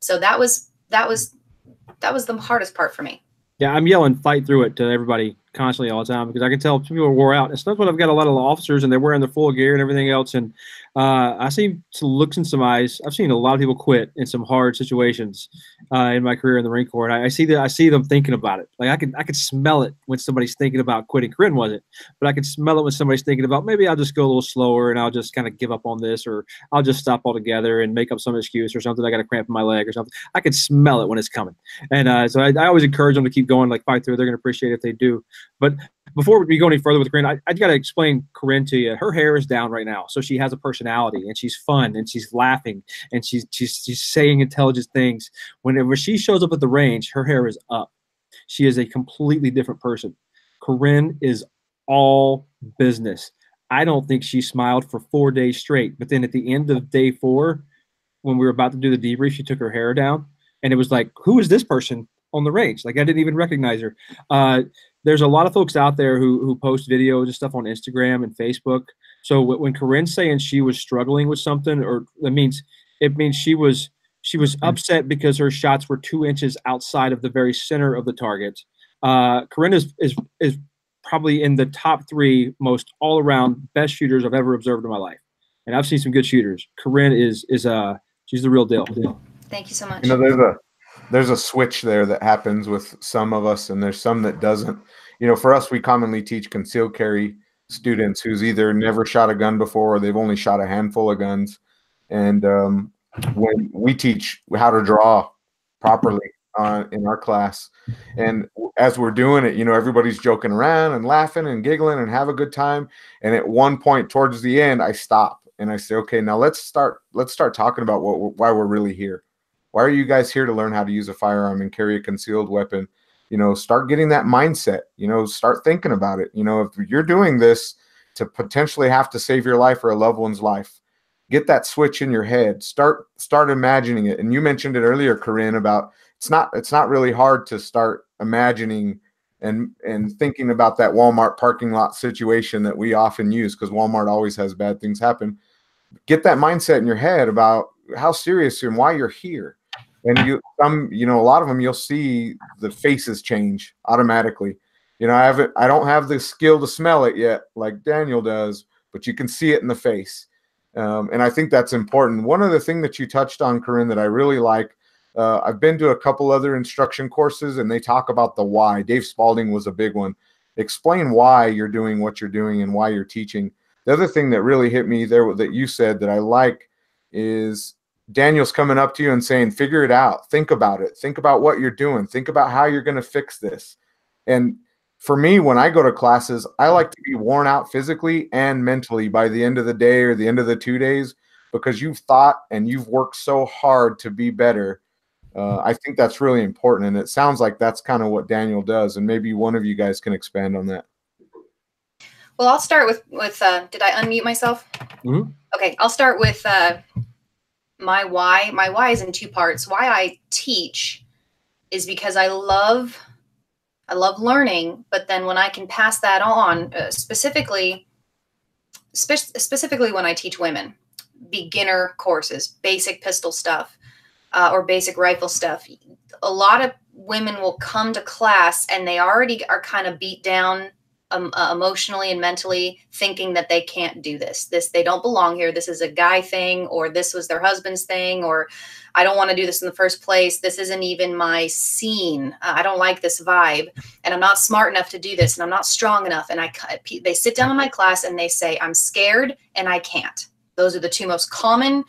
So that was the hardest part for me. Yeah, I'm yelling fight through it to everybody constantly all the time because I can tell people are wore out. Especially when I've got a lot of officers and they're wearing their full gear and everything else. And I see some looks in some eyes. I've seen a lot of people quit in some hard situations in my career in the Marine Corps. And I see them thinking about it. Like I could smell it when somebody's thinking about quitting. Corinne wasn't, but I could smell it when somebody's thinking about maybe I'll just go a little slower and I'll just kind of give up on this, or I'll just stop altogether and make up some excuse or something. I got a cramp in my leg or something. I could smell it when it's coming. And so I always encourage them to keep going, like fight through. They're going to appreciate it if they do. But before we go any further with Corinne, I got to explain Corinne to you. Her hair is down right now, so she has a personality, and she's fun, and she's laughing, and she's saying intelligent things. Whenever she shows up at the range, her hair is up. She is a completely different person. Corinne is all business. I don't think she smiled for 4 days straight. But then at the end of day 4, when we were about to do the debrief, she took her hair down, and it was like, who is this person on the range? Like I didn't even recognize her. There's a lot of folks out there who post videos and stuff on Instagram and Facebook. So when Corinne's saying she was struggling with something, or it means she was upset because her shots were 2 inches outside of the very center of the target. Corinne is probably in the top 3 most all around best shooters I've ever observed in my life. And I've seen some good shooters. Corinne is she's the real deal. Thank you so much. You know, there's a switch there that happens with some of us, and there's some that doesn't. You know, for us, we commonly teach concealed carry students who's either never shot a gun before or they've only shot a handful of guns. And when we teach how to draw properly in our class, and as we're doing it, you know, everybody's joking around and laughing and giggling and have a good time. And at one point towards the end, I stop and I say, okay, now let's start talking about why we're really here. Why are you guys here to learn how to use a firearm and carry a concealed weapon? You know, start getting that mindset, you know, start thinking about it. You know, if you're doing this to potentially have to save your life or a loved one's life, get that switch in your head, start imagining it. And you mentioned it earlier, Corinne, about it's not really hard to start imagining and thinking about that Walmart parking lot situation that we often use, because Walmart always has bad things happen. Get that mindset in your head about how serious and why you're here. And a lot of them, you'll see the faces change automatically. You know, I don't have the skill to smell it yet, like Daniel does, but you can see it in the face. And I think that's important. One other thing that you touched on, Corinne, that I really like, I've been to a couple other instruction courses, and they talk about the why. Dave Spalding was a big one. Explain why you're doing what you're doing and why you're teaching. The other thing that really hit me there that you said that I like is Daniel's coming up to you and saying, figure it out. Think about it. Think about what you're doing. Think about how you're going to fix this. And for me, when I go to classes, I like to be worn out physically and mentally by the end of the day or the end of the 2 days, because you've thought and you've worked so hard to be better. I think that's really important. And it sounds like that's kind of what Daniel does. And maybe one of you guys can expand on that. Well, I'll start with did I unmute myself? Mm-hmm. Okay, I'll start with my why. My why is in 2 parts. Why I teach is because I love learning, but then when I can pass that on, specifically when I teach women, beginner courses, basic pistol stuff, or basic rifle stuff, a lot of women will come to class and they already are kind of beat down emotionally and mentally, thinking that they can't do this. They don't belong here. This is a guy thing, or this was their husband's thing, or I don't want to do this in the first place. This isn't even my scene. I don't like this vibe, and I'm not smart enough to do this, and I'm not strong enough. And they sit down in my class and they say, I'm scared and I can't. Those are the 2 most common,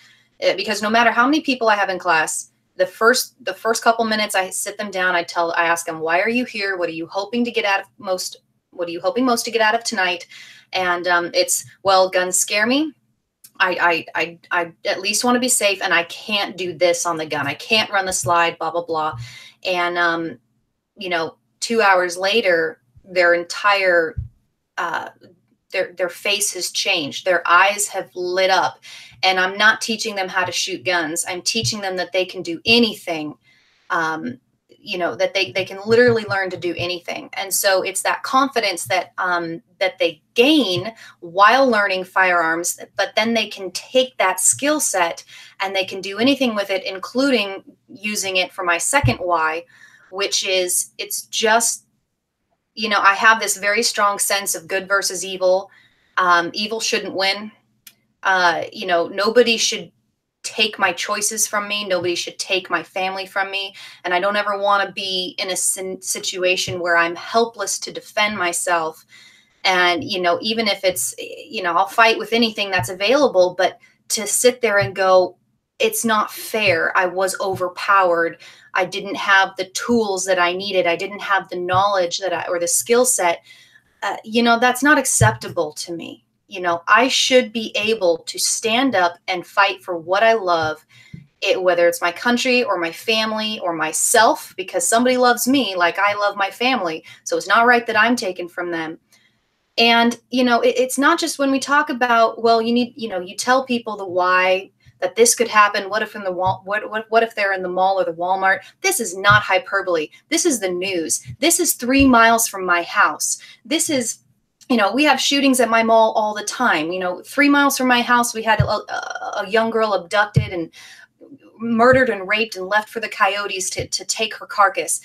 because no matter how many people I have in class, the first couple minutes I sit them down, I ask them, why are you here? What are you hoping to get out of most? What are you hoping most to get out of tonight? And it's, well, guns scare me. I at least want to be safe, and I can't do this on the gun. I can't run the slide, blah, blah, blah. And, 2 hours later, their entire, their face has changed. Their eyes have lit up. And I'm not teaching them how to shoot guns. I'm teaching them that they can do anything. That they can literally learn to do anything. And so it's that confidence that that they gain while learning firearms, but then they can take that skill set and they can do anything with it, including using it for my second why, which is it's just, you know, I have this very strong sense of good versus evil. Evil shouldn't win. You know, nobody should take my choices from me. Nobody should take my family from me. And I don't ever want to be in a situation where I'm helpless to defend myself. And, you know, even if it's, you know, I'll fight with anything that's available, but to sit there and go, it's not fair. I was overpowered. I didn't have the tools that I needed. I didn't have the knowledge that or the skill set. You know, that's not acceptable to me. You know, I should be able to stand up and fight for what I love, whether it's my country or my family or myself, because somebody loves me like I love my family. So it's not right that I'm taken from them. And, you know, it's not just when we talk about, well, you need, you know, you tell people the why, that this could happen. What if in the what if they're in the mall or the Walmart? This is not hyperbole. This is the news. This is 3 miles from my house. This is, you know, we have shootings at my mall all the time. You know, 3 miles from my house, we had a young girl abducted and murdered and raped and left for the coyotes to take her carcass.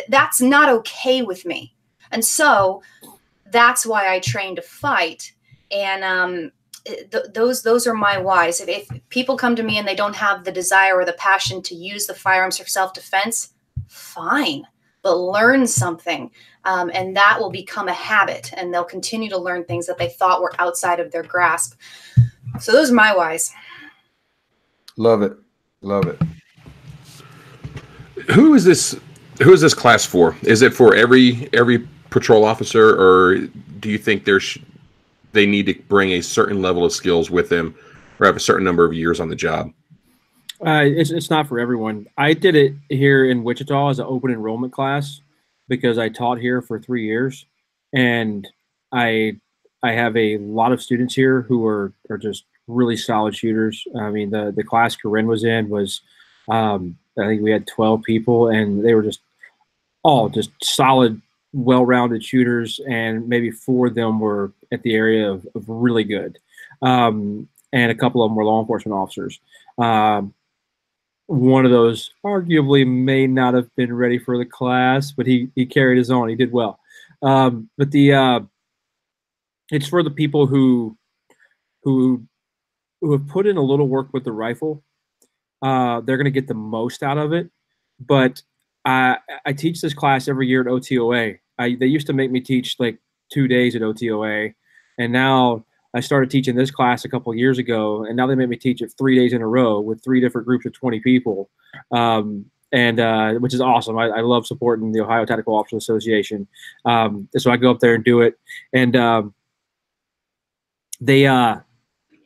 That's not okay with me. And so that's why I train to fight. And those are my whys. If people come to me and they don't have the desire or the passion to use the firearms for self-defense, fine, but learn something. And that will become a habit, and they'll continue to learn things that they thought were outside of their grasp. So those are my whys. Love it. Love it. Who is this class for? Is it for every patrol officer, or do you think they need to bring a certain level of skills with them or have a certain number of years on the job? It's not for everyone. I did it here in Wichita as an open enrollment class because I taught here for 3 years, and I have a lot of students here who are just really solid shooters. I mean, the class Corinne was in was, I think we had 12 people, and they were just all just solid, well-rounded shooters, and maybe 4 of them were at the area of really good. And a couple of them were law enforcement officers. One of those arguably may not have been ready for the class, but he carried his own. He did well. But it's for the people who have put in a little work with the rifle. They're going to get the most out of it. But I teach this class every year at OTOA. They used to make me teach like 2 days at OTOA, and now I started teaching this class a couple of years ago, and now they make me teach it 3 days in a row with 3 different groups of 20 people, which is awesome. I love supporting the Ohio Tactical Officers Association. So I go up there and do it, and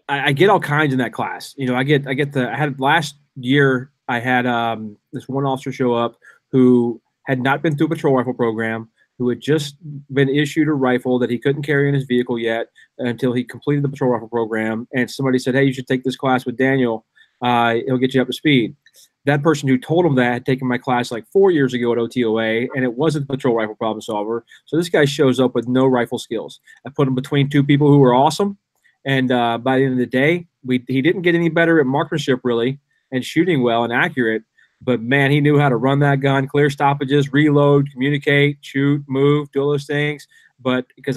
I get all kinds in that class. You know, I had last year I had this one officer show up who had not been through a patrol rifle program, who had just been issued a rifle that he couldn't carry in his vehicle yet until he completed the patrol rifle program. And somebody said, hey, you should take this class with Daniel. It'll get you up to speed. That person who told him that had taken my class like 4 years ago at OTOA, and it wasn't the patrol rifle problem solver. So this guy shows up with no rifle skills. I put him between 2 people who were awesome. And by the end of the day, he didn't get any better at marksmanship really and shooting well and accurate. But man, he knew how to run that gun, clear stoppages, reload, communicate, shoot, move, do all those things. But because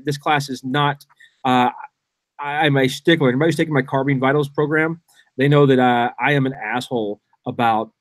this class is not, I'm a stickler. Anybody who's taking my Carbine Vitals program, they know that I am an asshole about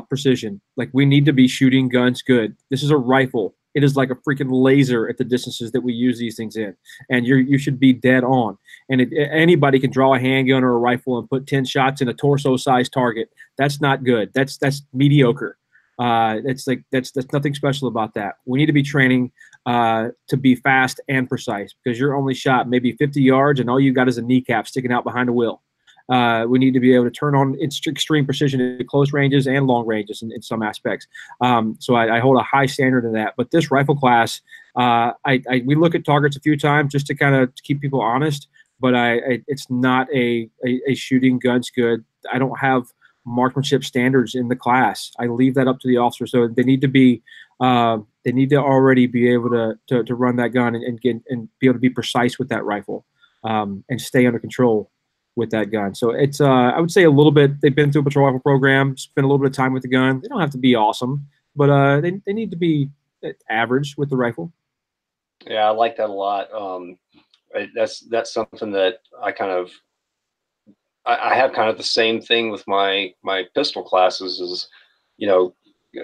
precision. Like, we need to be shooting guns good. This is a rifle. It is like a freaking laser at the distances that we use these things in, and you should be dead on. And anybody can draw a handgun or a rifle and put 10 shots in a torso-sized target. That's not good. That's mediocre. That's nothing special about that. We need to be training to be fast and precise, because you're only shot maybe 50 yards, and all you got is a kneecap sticking out behind a wheel. We need to be able to turn on extreme precision at close ranges and long ranges in some aspects. So I hold a high standard in that. But this rifle class, we look at targets a few times just to kind of keep people honest. But it's not a shooting guns good. I don't have marksmanship standards in the class. I leave that up to the officer. So they need to be they need to already be able to run that gun and be able to be precise with that rifle and stay under control with that gun. So it's I would say a little bit, they've been through a patrol rifle program, spend a little bit of time with the gun. They don't have to be awesome, but they need to be average with the rifle. Yeah, I like that a lot. That's something that I have kind of the same thing with my pistol classes is, you know,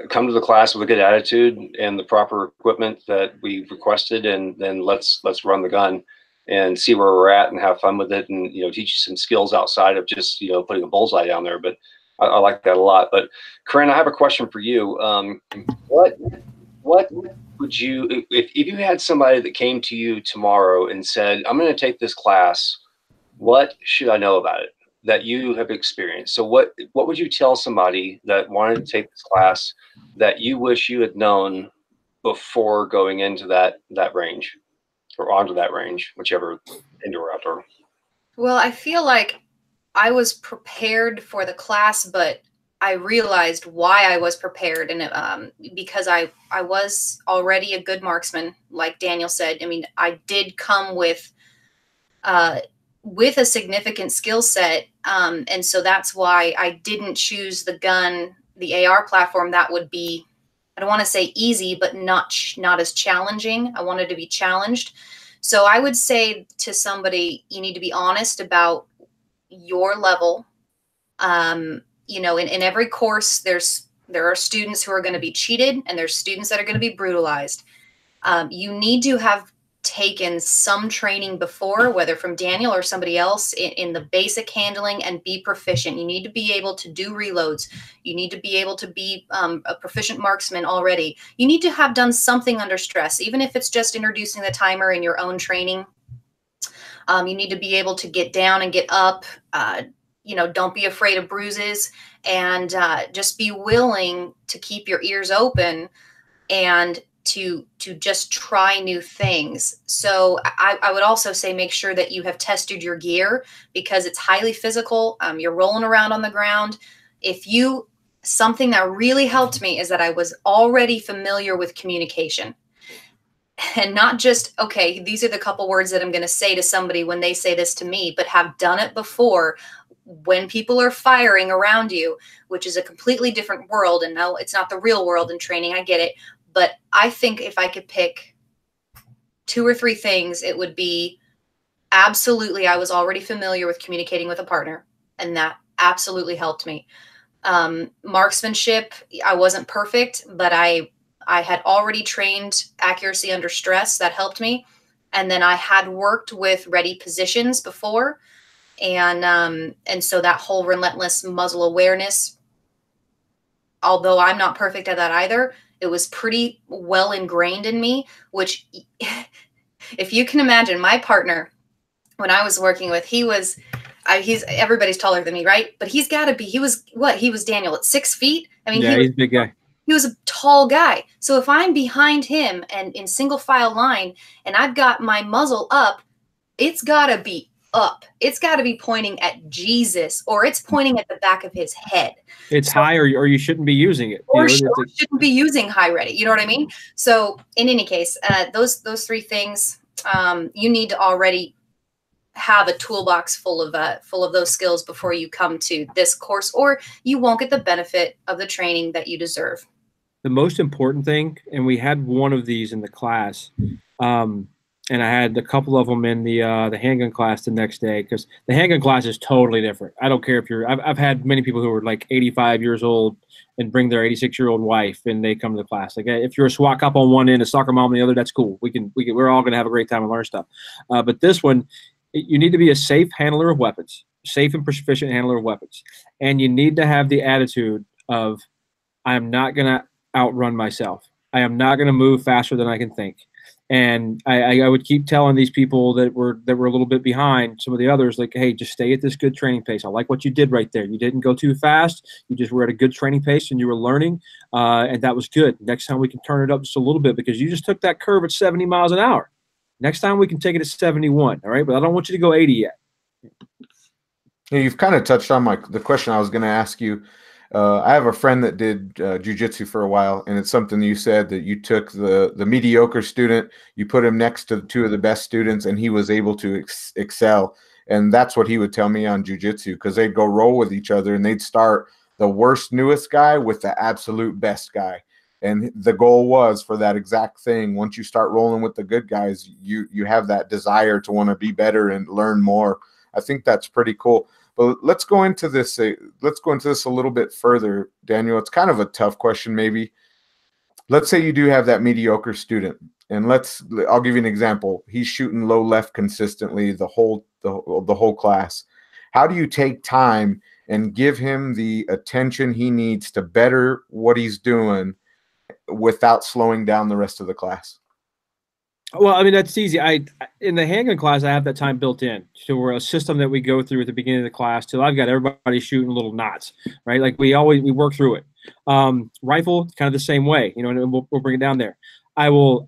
come to the class with a good attitude and the proper equipment that we requested, and then let's run the gun and see where we're at and have fun with it, and, you know, teach you some skills outside of just, you know, putting a bullseye down there. But I like that a lot. But Corinne, I have a question for you. What would you, if you had somebody that came to you tomorrow and said, I'm going to take this class, what should I know about it that you have experienced? So what would you tell somebody that wanted to take this class that you wish you had known before going into that range or onto that range, whichever, indoor or outdoor? Well, I feel like I was prepared for the class, but I realized why I was prepared, and because I was already a good marksman, like Daniel said. I mean, I did come with a significant skill set, and so that's why I didn't choose the gun, the AR platform. That would be, I don't want to say easy, but not as challenging. I wanted to be challenged. So I would say to somebody, you need to be honest about your level. You know, in every course, there are students who are going to be cheated, and there's students that are going to be brutalized. You need to have taken some training before, whether from Daniel or somebody else, in the basic handling, and be proficient. You need to be able to do reloads. You need to be able to be a proficient marksman already. You need to have done something under stress, even if it's just introducing the timer in your own training. You need to be able to get down and get up. You know, don't be afraid of bruises, and just be willing to keep your ears open and to just try new things. So I would also say make sure that you have tested your gear, because it's highly physical. You're rolling around on the ground. Something that really helped me is that I was already familiar with communication. And not just, okay, these are the couple words that I'm going to say to somebody when they say this to me, but have done it before when people are firing around you, which is a completely different world. And no, it's not the real world in training. I get it. But I think if I could pick 2 or 3 things, it would be absolutely, I was already familiar with communicating with a partner, and that absolutely helped me. Marksmanship, I wasn't perfect, but I had already trained accuracy under stress. That helped me. And then I had worked with ready positions before. And so that whole relentless muzzle awareness, although I'm not perfect at that either, it was pretty well ingrained in me, which, if you can imagine, my partner, when I was working with, everybody's taller than me, right? But he was Daniel at 6 feet. I mean, yeah, he's a big guy. He was a tall guy. So if I'm behind him and in single file line, and I've got my muzzle up, it's got to be up. It's got to be pointing at Jesus, or it's pointing at the back of his head. It's high, or you shouldn't be using it. Or shouldn't be using high ready. You know what I mean? So in any case, those 3 things, you need to already have a toolbox full of those skills before you come to this course, or you won't get the benefit of the training that you deserve. The most important thing, and we had one of these in the class, and I had a couple of them in the handgun class the next day, because the handgun class is totally different. I don't care if I've had many people who are like 85 years old and bring their 86-year-old wife, and they come to the class. Like, if you're a SWAT cop on one end, a soccer mom on the other, that's cool. We're all going to have a great time and learn stuff. But this one, you need to be a safe handler of weapons, safe and proficient handler of weapons. And you need to have the attitude of, I am not going to outrun myself. I am not going to move faster than I can think. And I would keep telling these people that were a little bit behind some of the others, like, hey, just stay at this good training pace. I like what you did right there. You didn't go too fast. You just were at a good training pace, and you were learning, and that was good. Next time we can turn it up just a little bit, because you just took that curve at 70 miles an hour. Next time we can take it at 71, all right? But I don't want you to go 80 yet. Yeah, you've kind of touched on the question I was going to ask you. I have a friend that did jiu-jitsu for a while, and it's something you said, that you took the mediocre student, you put him next to 2 of the best students, and he was able to excel. And that's what he would tell me on jiu-jitsu, because they'd go roll with each other, and they'd start the worst, newest guy with the absolute best guy. And the goal was for that exact thing. Once you start rolling with the good guys, you have that desire to want to be better and learn more. I think that's pretty cool. But let's go into this. Let's go into this a little bit further, Daniel. It's kind of a tough question, maybe. Let's say you do have that mediocre student, and I'll give you an example. He's shooting low left consistently the whole class. How do you take time and give him the attention he needs to better what he's doing without slowing down the rest of the class? Well, I mean, that's easy. In the handgun class, I have that time built in. So we're a system that we go through at the beginning of the class till I've got everybody shooting little knots, right? Like we work through it. Rifle, kind of the same way, you know, and we'll bring it down there. I will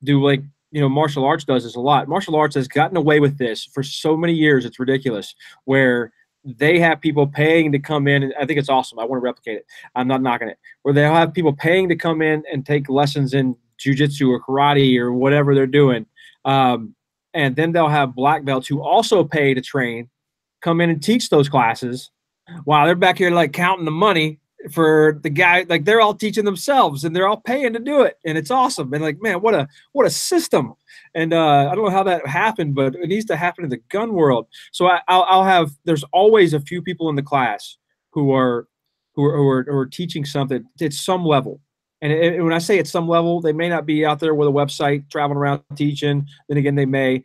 do, like, you know, martial arts does this a lot. Martial arts has gotten away with this for so many years. It's ridiculous, where they have people paying to come in, and I think it's awesome. I want to replicate it. I'm not knocking it. Where they'll have people paying to come in and take lessons in jiu-jitsu or karate or whatever they're doing. And then they'll have black belts who also pay to train, come in and teach those classes while they're back here like counting the money for the guy. Like, they're all teaching themselves and they're all paying to do it. And it's awesome. And like, man, what a system. And I don't know how that happened, but it needs to happen in the gun world. So there's always a few people in the class who are teaching something at some level. And when I say at some level, they may not be out there with a website traveling around teaching. Then again, they may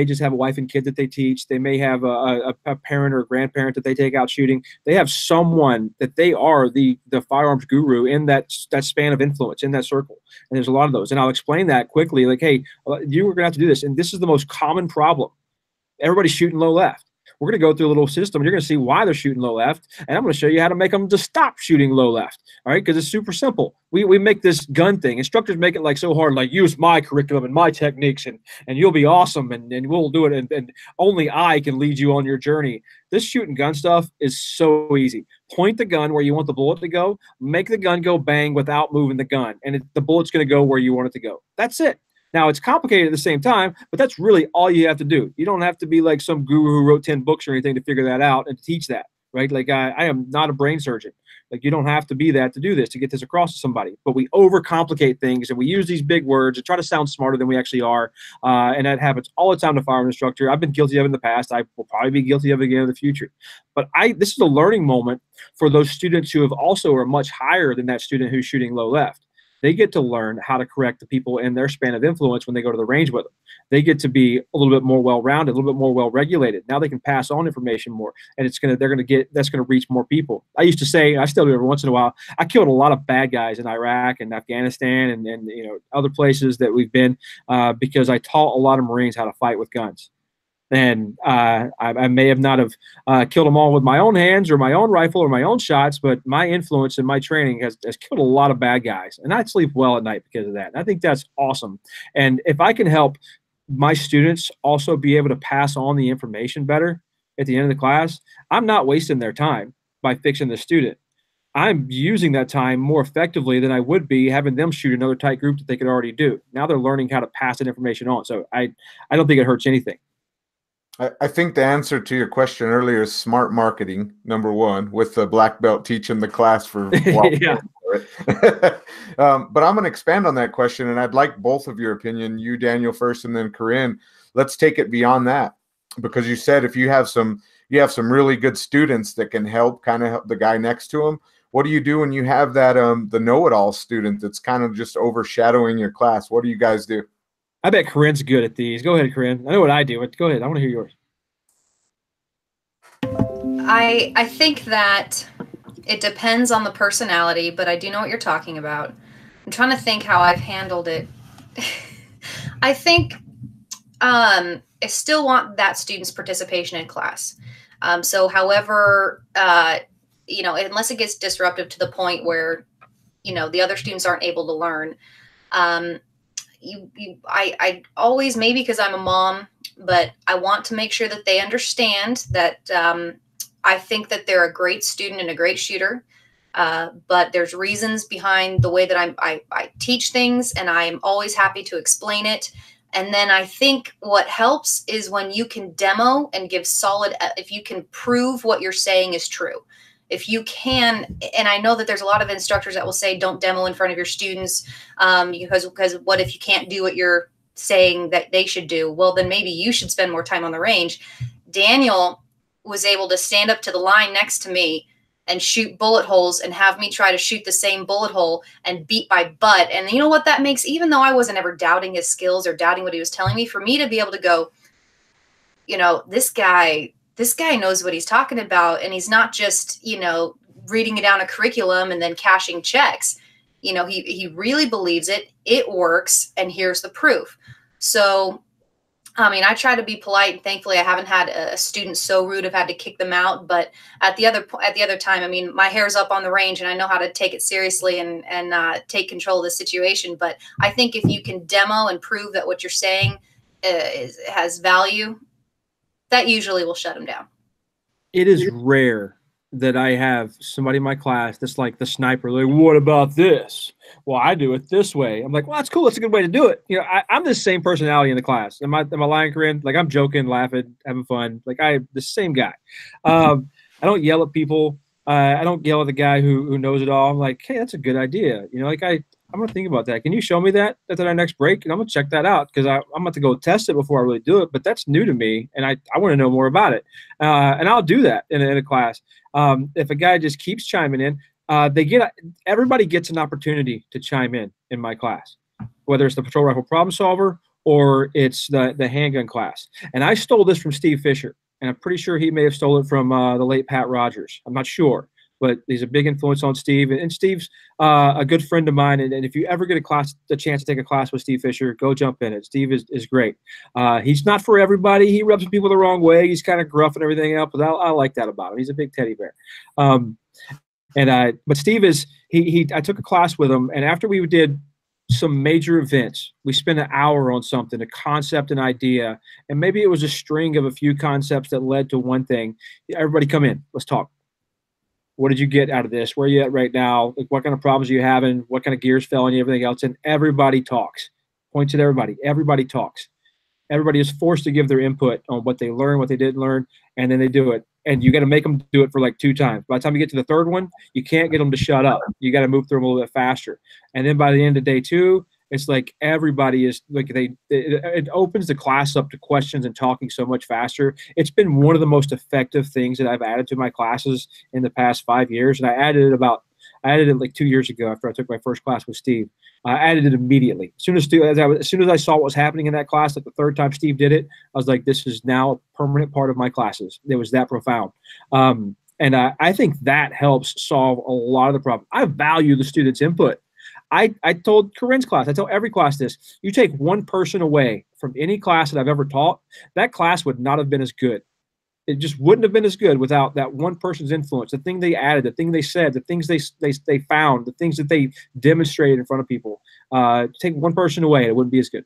just have a wife and kid that they teach. They may have a parent or a grandparent that they take out shooting. They have someone that they are the firearms guru in that span of influence, in that circle. And there's a lot of those. And I'll explain that quickly. Like, hey, you were going to have to do this. And this is the most common problem. Everybody's shooting low left. We're going to go through a little system. And you're going to see why they're shooting low left. And I'm going to show you how to make them to stop shooting low left. All right, because it's super simple. We make this gun thing. Instructors make it like so hard, like, use my curriculum and my techniques, and you'll be awesome, and we'll do it, and only I can lead you on your journey. This shooting gun stuff is so easy. Point the gun where you want the bullet to go. Make the gun go bang without moving the gun, and the bullet's going to go where you want it to go. That's it. Now, it's complicated at the same time, but that's really all you have to do. You don't have to be like some guru who wrote 10 books or anything to figure that out and to teach that, right? Like, I am not a brain surgeon. Like, you don't have to be that to do this, to get this across to somebody. But we overcomplicate things, and we use these big words and try to sound smarter than we actually are. And that happens all the time to firearm instructor. I've been guilty of it in the past. I will probably be guilty of it again in the future. But this is a learning moment for those students who have also are much higher than that student who's shooting low left. They get to learn how to correct the people in their span of influence when they go to the range with them. They get to be a little bit more well-rounded, a little bit more well-regulated. Now they can pass on information more, and that's going to reach more people. I used to say, I still do every once in a while, I killed a lot of bad guys in Iraq and Afghanistan and you know, other places that we've been because I taught a lot of Marines how to fight with guns. And I may have not have killed them all with my own hands or my own rifle or my own shots, but my influence and my training has killed a lot of bad guys. And I sleep well at night because of that. And I think that's awesome. And if I can help my students also be able to pass on the information better at the end of the class, I'm not wasting their time by fixing the student. I'm using that time more effectively than I would be having them shoot another tight group that they could already do. Now they're learning how to pass that information on. So I don't think it hurts anything. I think the answer to your question earlier is smart marketing, number one, with the black belt teaching the class for yeah. But I'm going to expand on that question, and I'd like both of your opinion, you, Daniel, first, and then Corinne. Let's take it beyond that, because you said if you have some really good students that can help the guy next to him. What do you do when you have that the know-it-all student that's kind of just overshadowing your class? What do you guys do? I bet Corinne's good at these. Go ahead, Corinne. I know what I do, but go ahead. I want to hear yours. I think that it depends on the personality, but I do know what you're talking about. I'm trying to think how I've handled it. I think I still want that student's participation in class. So however, you know, unless it gets disruptive to the point where, you know, the other students aren't able to learn, I always, maybe because I'm a mom, but I want to make sure that they understand that I think that they're a great student and a great shooter, but there's reasons behind the way that I teach things, and I'm always happy to explain it. And then I think what helps is when you can demo and give solid, if you can prove what you're saying is true. if you can, and I know that there's a lot of instructors that will say, don't demo in front of your students, because what if you can't do what you're saying that they should do? Well, then maybe you should spend more time on the range. Daniel was able to stand up to the line next to me and shoot bullet holes and have me try to shoot the same bullet hole and beat my butt. And you know what that makes, even though I wasn't ever doubting his skills or doubting what he was telling me, for me to be able to go, you know, this guy knows what he's talking about. And he's not just, you know, reading it down a curriculum and then cashing checks. You know, he really believes it. It works. And here's the proof. So, I mean, I try to be polite, and thankfully I haven't had a student so rude I've had to kick them out. But at the other time, I mean, my hair's up on the range and I know how to take it seriously and take control of the situation. But I think if you can demo and prove that what you're saying has value, that usually will shut them down. It is rare that I have somebody in my class that's like the sniper. Like, what about this? Well, I do it this way. I'm like, well, that's cool. That's a good way to do it. You know, I'm the same personality in the class. Am I lying, Corinne? Like, I'm joking, laughing, having fun. Like, I'm the same guy. I don't yell at people. I don't yell at the guy who knows it all. I'm like, hey, that's a good idea. You know, like I'm going to think about that. Can you show me that at our next break? And I'm going to check that out because I'm about to go test it before I really do it. But that's new to me, and I want to know more about it. And I'll do that in a class. If a guy just keeps chiming in, everybody gets an opportunity to chime in my class, whether it's the patrol rifle problem solver or it's the handgun class. And I stole this from Steve Fisher, and I'm pretty sure he may have stolen it from the late Pat Rogers. I'm not sure, but he's a big influence on Steve. And Steve's a good friend of mine. And if you ever get a chance to take a class with Steve Fisher, go jump in it. Steve is great. He's not for everybody. He rubs people the wrong way. He's kind of gruff and everything else, but I like that about him. He's a big teddy bear. But Steve I took a class with him, and after we did some major events, we spent an hour on something, a concept, an idea, and maybe it was a string of a few concepts that led to one thing. Everybody come in, let's talk. What did you get out of this? Where are you at right now? Like, what kind of problems are you having? What kind of gears fell on you, everything else? And everybody talks. Points at everybody. Everybody talks. Everybody is forced to give their input on what they learned, what they didn't learn, and then they do it. And you got to make them do it for like 2 times. By the time you get to the 3rd one, you can't get them to shut up. You got to move through them a little bit faster. And then by the end of day 2, it's like everybody is like it opens the class up to questions and talking so much faster. It's been one of the most effective things that I've added to my classes in the past 5 years. And I added it like 2 years ago after I took my first class with Steve. I added it immediately. As soon as I saw what was happening in that class, like the 3rd time Steve did it, I was like, this is now a permanent part of my classes. It was that profound. And I think that helps solve a lot of the problem. I value the students' input. I told Corinne's class, I tell every class this, you take one person away from any class that I've ever taught, that class would not have been as good. It just wouldn't have been as good without that one person's influence, the thing they added, the thing they said, the things they found, the things that they demonstrated in front of people. Take one person away, it wouldn't be as good.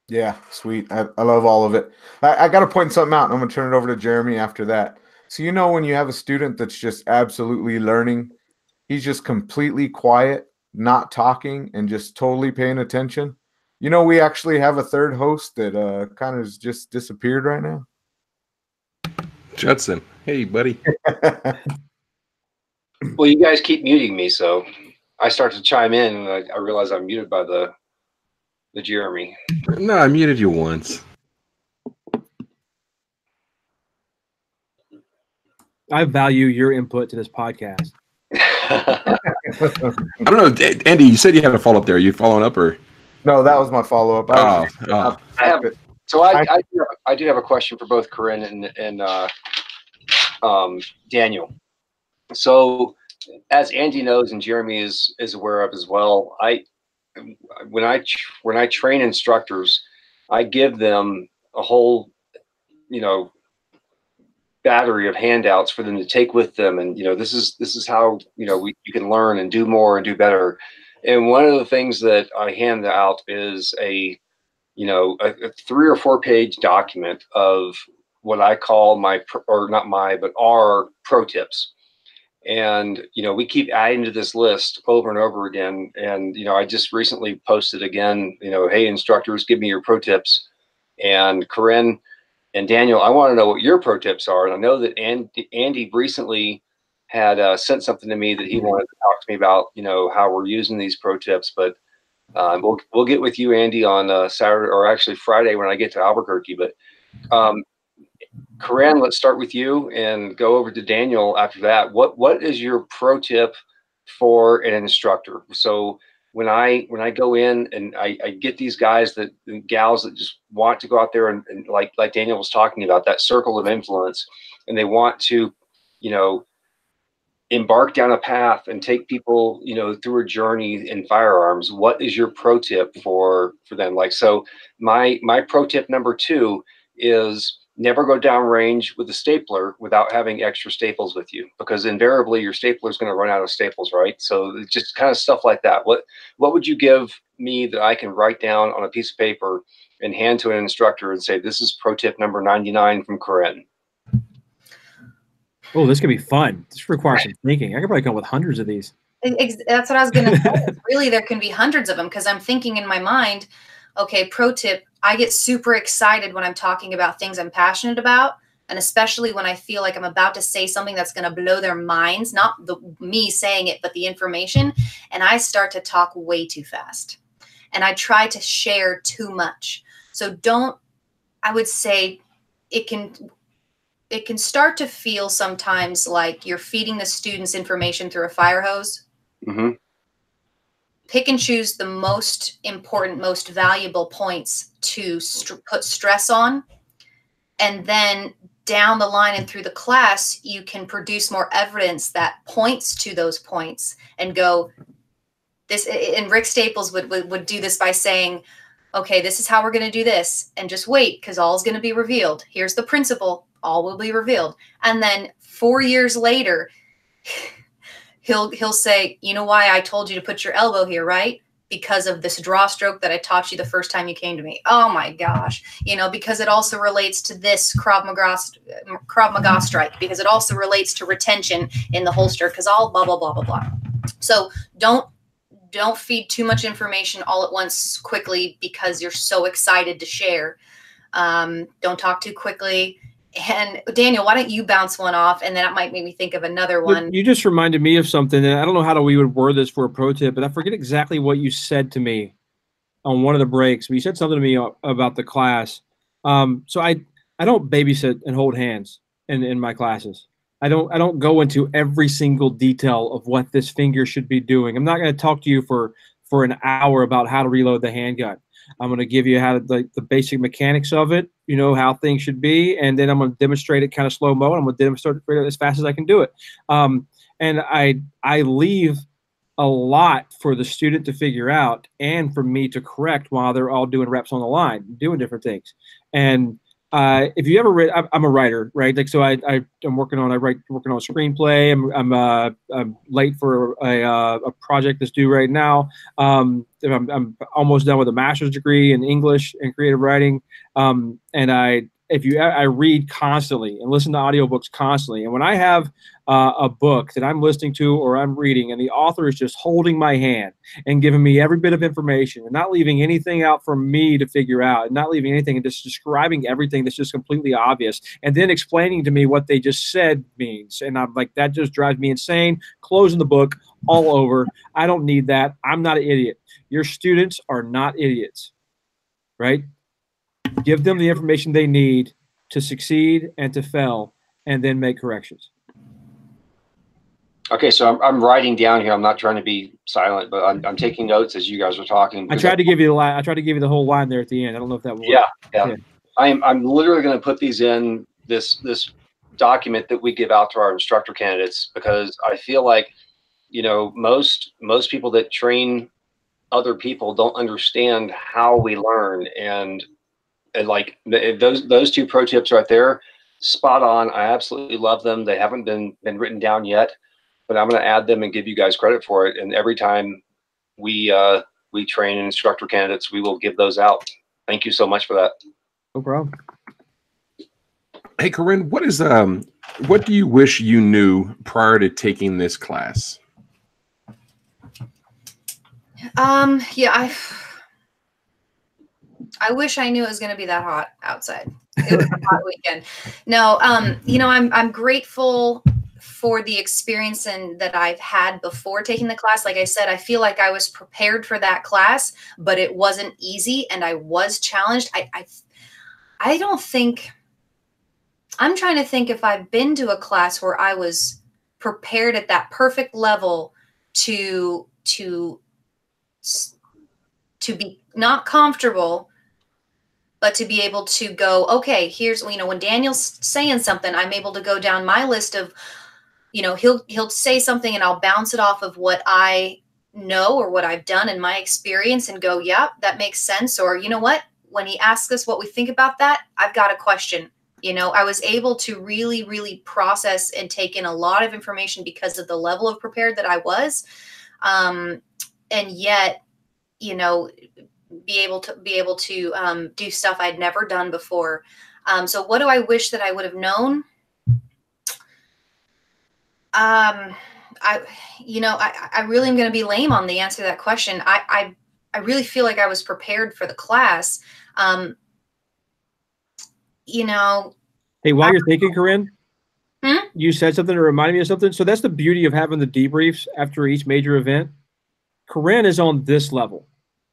Yeah, sweet. I love all of it. I got to point something out, and I'm going to turn it over to Jeremy after that. So, you know, when you have a student that's just absolutely learning, he's just completely quiet, not talking, and just totally paying attention. You know, we actually have a 3rd host that kind of just disappeared right now. Judson. Hey, buddy. Well, you guys keep muting me, so I start to chime in, and I realize I'm muted by the Jeremy. No, I muted you once. I value your input to this podcast. I don't know, Andy, you said you had a follow-up there. Are you following up or? No, that was my follow-up. I do have a question for both Corinne and Daniel. So, as Andy knows and Jeremy is aware of as well, when I train instructors, I give them a whole, battery of handouts for them to take with them, and this is how you can learn and do more and do better. And one of the things that I hand out is a 3 or 4 page document of what I call our pro tips. And we keep adding to this list over and over again. And I just recently posted again, hey instructors, give me your pro tips. And Corinne And Daniel, I want to know what your pro tips are. And I know that Andy recently had sent something to me that he wanted to talk to me about, you know, how we're using these pro tips. But we'll get with you, Andy, on Saturday, or actually Friday when I get to Albuquerque. But Corinne, let's start with you and go over to Daniel after that. What is your pro tip for an instructor? So when I go in and I get these guys and gals that just want to go out there and like Daniel was talking about, that circle of influence, and they want to, you know, embark down a path and take people, you know, through a journey in firearms. What is your pro tip for them? Like, so my pro tip number 2 is never go downrange with a stapler without having extra staples with you, because invariably your stapler is going to run out of staples, right? So it's just kind of stuff like that. What would you give me that I can write down on a piece of paper and hand to an instructor and say, this is pro tip number 99 from Corinne? Oh, this could be fun. This requires some thinking. I could probably come up with hundreds of these. That's what I was going to say. Really, there can be hundreds of them, because I'm thinking in my mind, okay, pro tip, I get super excited when I'm talking about things I'm passionate about, and especially when I feel like I'm about to say something that's going to blow their minds, not me saying it, but the information, and I start to talk way too fast, and I try to share too much. So I would say it can start to feel sometimes like you're feeding the students information through a fire hose. Mm-hmm. Pick and choose the most important, most valuable points to put stress on. And then down the line and through the class, you can produce more evidence that points to those points and go, this, and Rick Staples would do this by saying, okay, this is how we're going to do this. And just wait, because all is going to be revealed. Here's the principle. All will be revealed. And then 4 years later, he'll say, you know why I told you to put your elbow here, right? Because of this draw stroke that I taught you the first time you came to me. Oh my gosh. You know, because it also relates to this Krav Maga strike, because it also relates to retention in the holster, because all blah, blah, blah, blah, blah. So don't feed too much information all at once quickly, because you're so excited to share. Don't talk too quickly. And Daniel, why don't you bounce one off, and then that might make me think of another one. You just reminded me of something, and I don't know how we would word this for a pro tip, but I forget exactly what you said to me on one of the breaks. But you said something to me about the class. So I don't babysit and hold hands in my classes. I don't go into every single detail of what this finger should be doing. I'm not going to talk to you for an hour about how to reload the handgun. I'm going to give you how the basic mechanics of it, you know, how things should be, and then I'm going to demonstrate it kind of slow mo. I'm going to demonstrate it as fast as I can do it. And I leave a lot for the student to figure out and for me to correct while they're all doing reps on the line, doing different things. And if you ever read, I'm a writer, right? Like, so I'm working on a screenplay. I'm late for a project that's due right now. I'm almost done with a master's degree in English and creative writing. And I read constantly and listen to audiobooks constantly. And when I have a book that I'm listening to or I'm reading, and the author is just holding my hand and giving me every bit of information and not leaving anything out for me to figure out, and not leaving anything, and just describing everything that's just completely obvious, and then explaining to me what they just said means. And I'm like, that just drives me insane. Closing the book, all over. I don't need that. I'm not an idiot. Your students are not idiots, right? Give them the information they need to succeed and to fail, and then make corrections. Okay, so I'm writing down here. I'm not trying to be silent, but I'm taking notes as you guys are talking. I tried to give you the line. I tried to give you the whole line there at the end. I don't know if that worked. Yeah. I'm literally going to put these in this document that we give out to our instructor candidates, because I feel like, you know, most people that train other people don't understand how we learn, and like those 2 pro tips right there, spot on. I absolutely love them. They haven't been written down yet, but I'm going to add them and give you guys credit for it. And every time we train instructor candidates, we will give those out. Thank you so much for that. No problem. Hey, Corinne, what do you wish you knew prior to taking this class? Yeah, I wish I knew it was going to be that hot outside. It was a hot weekend. No, you know, I'm grateful for the experience that I've had before taking the class. Like I said, I feel like I was prepared for that class, but it wasn't easy and I was challenged. I don't think, I'm trying to think if I've been to a class where I was prepared at that perfect level to be not comfortable, but to be able to go, okay, here's, you know, when Daniel's saying something, I'm able to go down my list of, you know, he'll say something and I'll bounce it off of what I know or what I've done in my experience and go, yeah, that makes sense. Or, you know what, when he asks us what we think about that, I've got a question. You know, I was able to really, really process and take in a lot of information because of the level of prepared that I was. And yet, you know, be able to do stuff I'd never done before. So what do I wish that I would have known? I really am going to be lame on the answer to that question. I really feel like I was prepared for the class. You know. Hey, while you're thinking, Corinne, you said something that reminded me of something. So that's the beauty of having the debriefs after each major event. Corinne is on this level.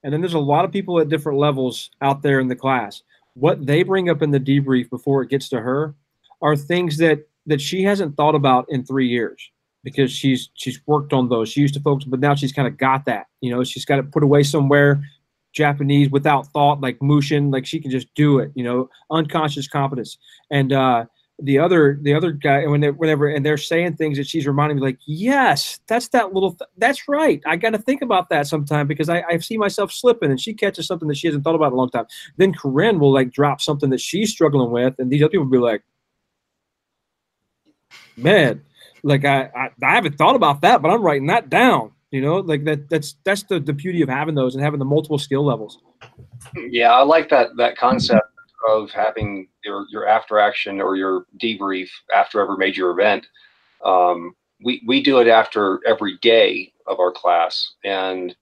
And then there's a lot of people at different levels out there in the class. What they bring up in the debrief before it gets to her are things that she hasn't thought about in 3 years because she's worked on those. She used to focus, but now she's kind of got that. You know, she's got it put away somewhere, Japanese without thought, like Mushin, like she can just do it, you know, unconscious competence. And the other guy, whenever they're saying things that she's reminding me, like, yes, that's that's right. I got to think about that sometime because I see myself slipping, and she catches something that she hasn't thought about in a long time. Then Corinne will like drop something that she's struggling with, and these other people will be like, man, like I haven't thought about that, but I'm writing that down. You know, like that's the beauty of having those and having the multiple skill levels. Yeah, I like that concept of having your after action or your debrief after every major event. We do it after every day of our class, and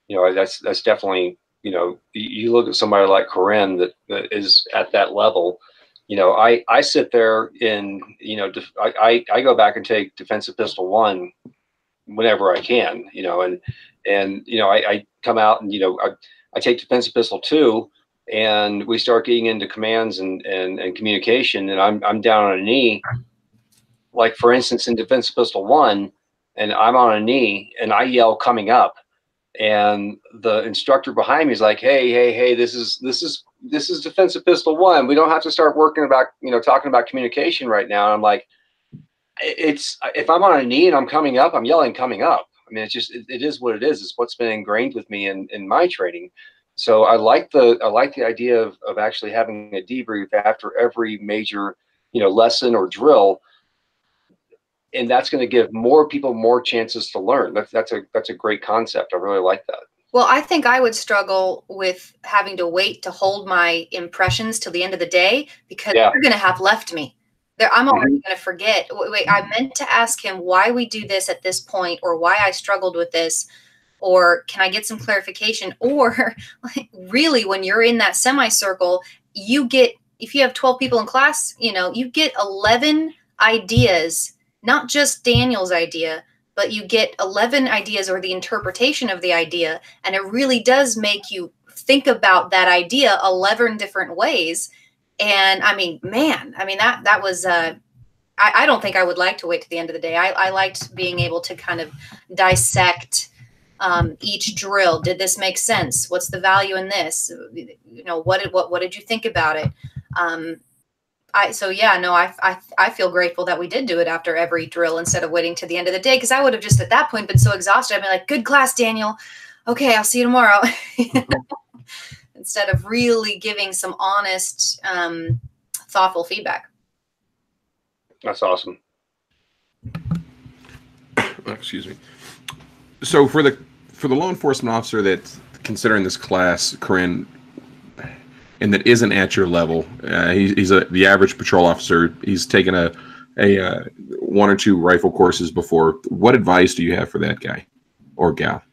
you know that's definitely, you know, you look at somebody like Corinne that is at that level. You know, I sit there and, you know, I go back and take defensive pistol 1 whenever I can, you know, and you know, I come out and, you know, I take defensive pistol 2 and we start getting into commands and communication, and I'm down on a knee, like for instance in defensive pistol 1, and I'm on a knee and I yell coming up, and the instructor behind me is like, hey, this is defensive pistol 1. We don't have to start working about, you know, talking about communication right now. And I'm like, it's, if I'm on a knee and I'm coming up, I'm yelling coming up. I mean, it's just, it is what it is. It's what's been ingrained with me in my training. So I like the idea of actually having a debrief after every major, you know, lesson or drill. And that's going to give more people more chances to learn. That's a great concept. I really like that. Well, I think I would struggle with having to wait to hold my impressions till the end of the day because they're going to have left me. I'm already going to forget. Wait, I meant to ask him why we do this at this point, or why I struggled with this, or can I get some clarification? Or like, really, when you're in that semicircle, you get, if you have 12 people in class, you know, you get 11 ideas. Not just Daniel's idea, but you get 11 ideas or the interpretation of the idea. And it really does make you think about that idea 11 different ways. And I mean, man, I mean, that was, I don't think I would like to wait to the end of the day. I liked being able to kind of dissect each drill. Did this make sense? What's the value in this? You know, what did you think about it? I feel grateful that we did do it after every drill instead of waiting to the end of the day, because I would have just at that point been so exhausted. I'd be like, good class, Daniel. Okay, I'll see you tomorrow. Instead of really giving some honest, thoughtful feedback. That's awesome. Excuse me. So for the law enforcement officer that's considering this class, Corinne, and that isn't at your level, he's the average patrol officer. He's taken a 1 or 2 rifle courses before. What advice do you have for that guy or gal?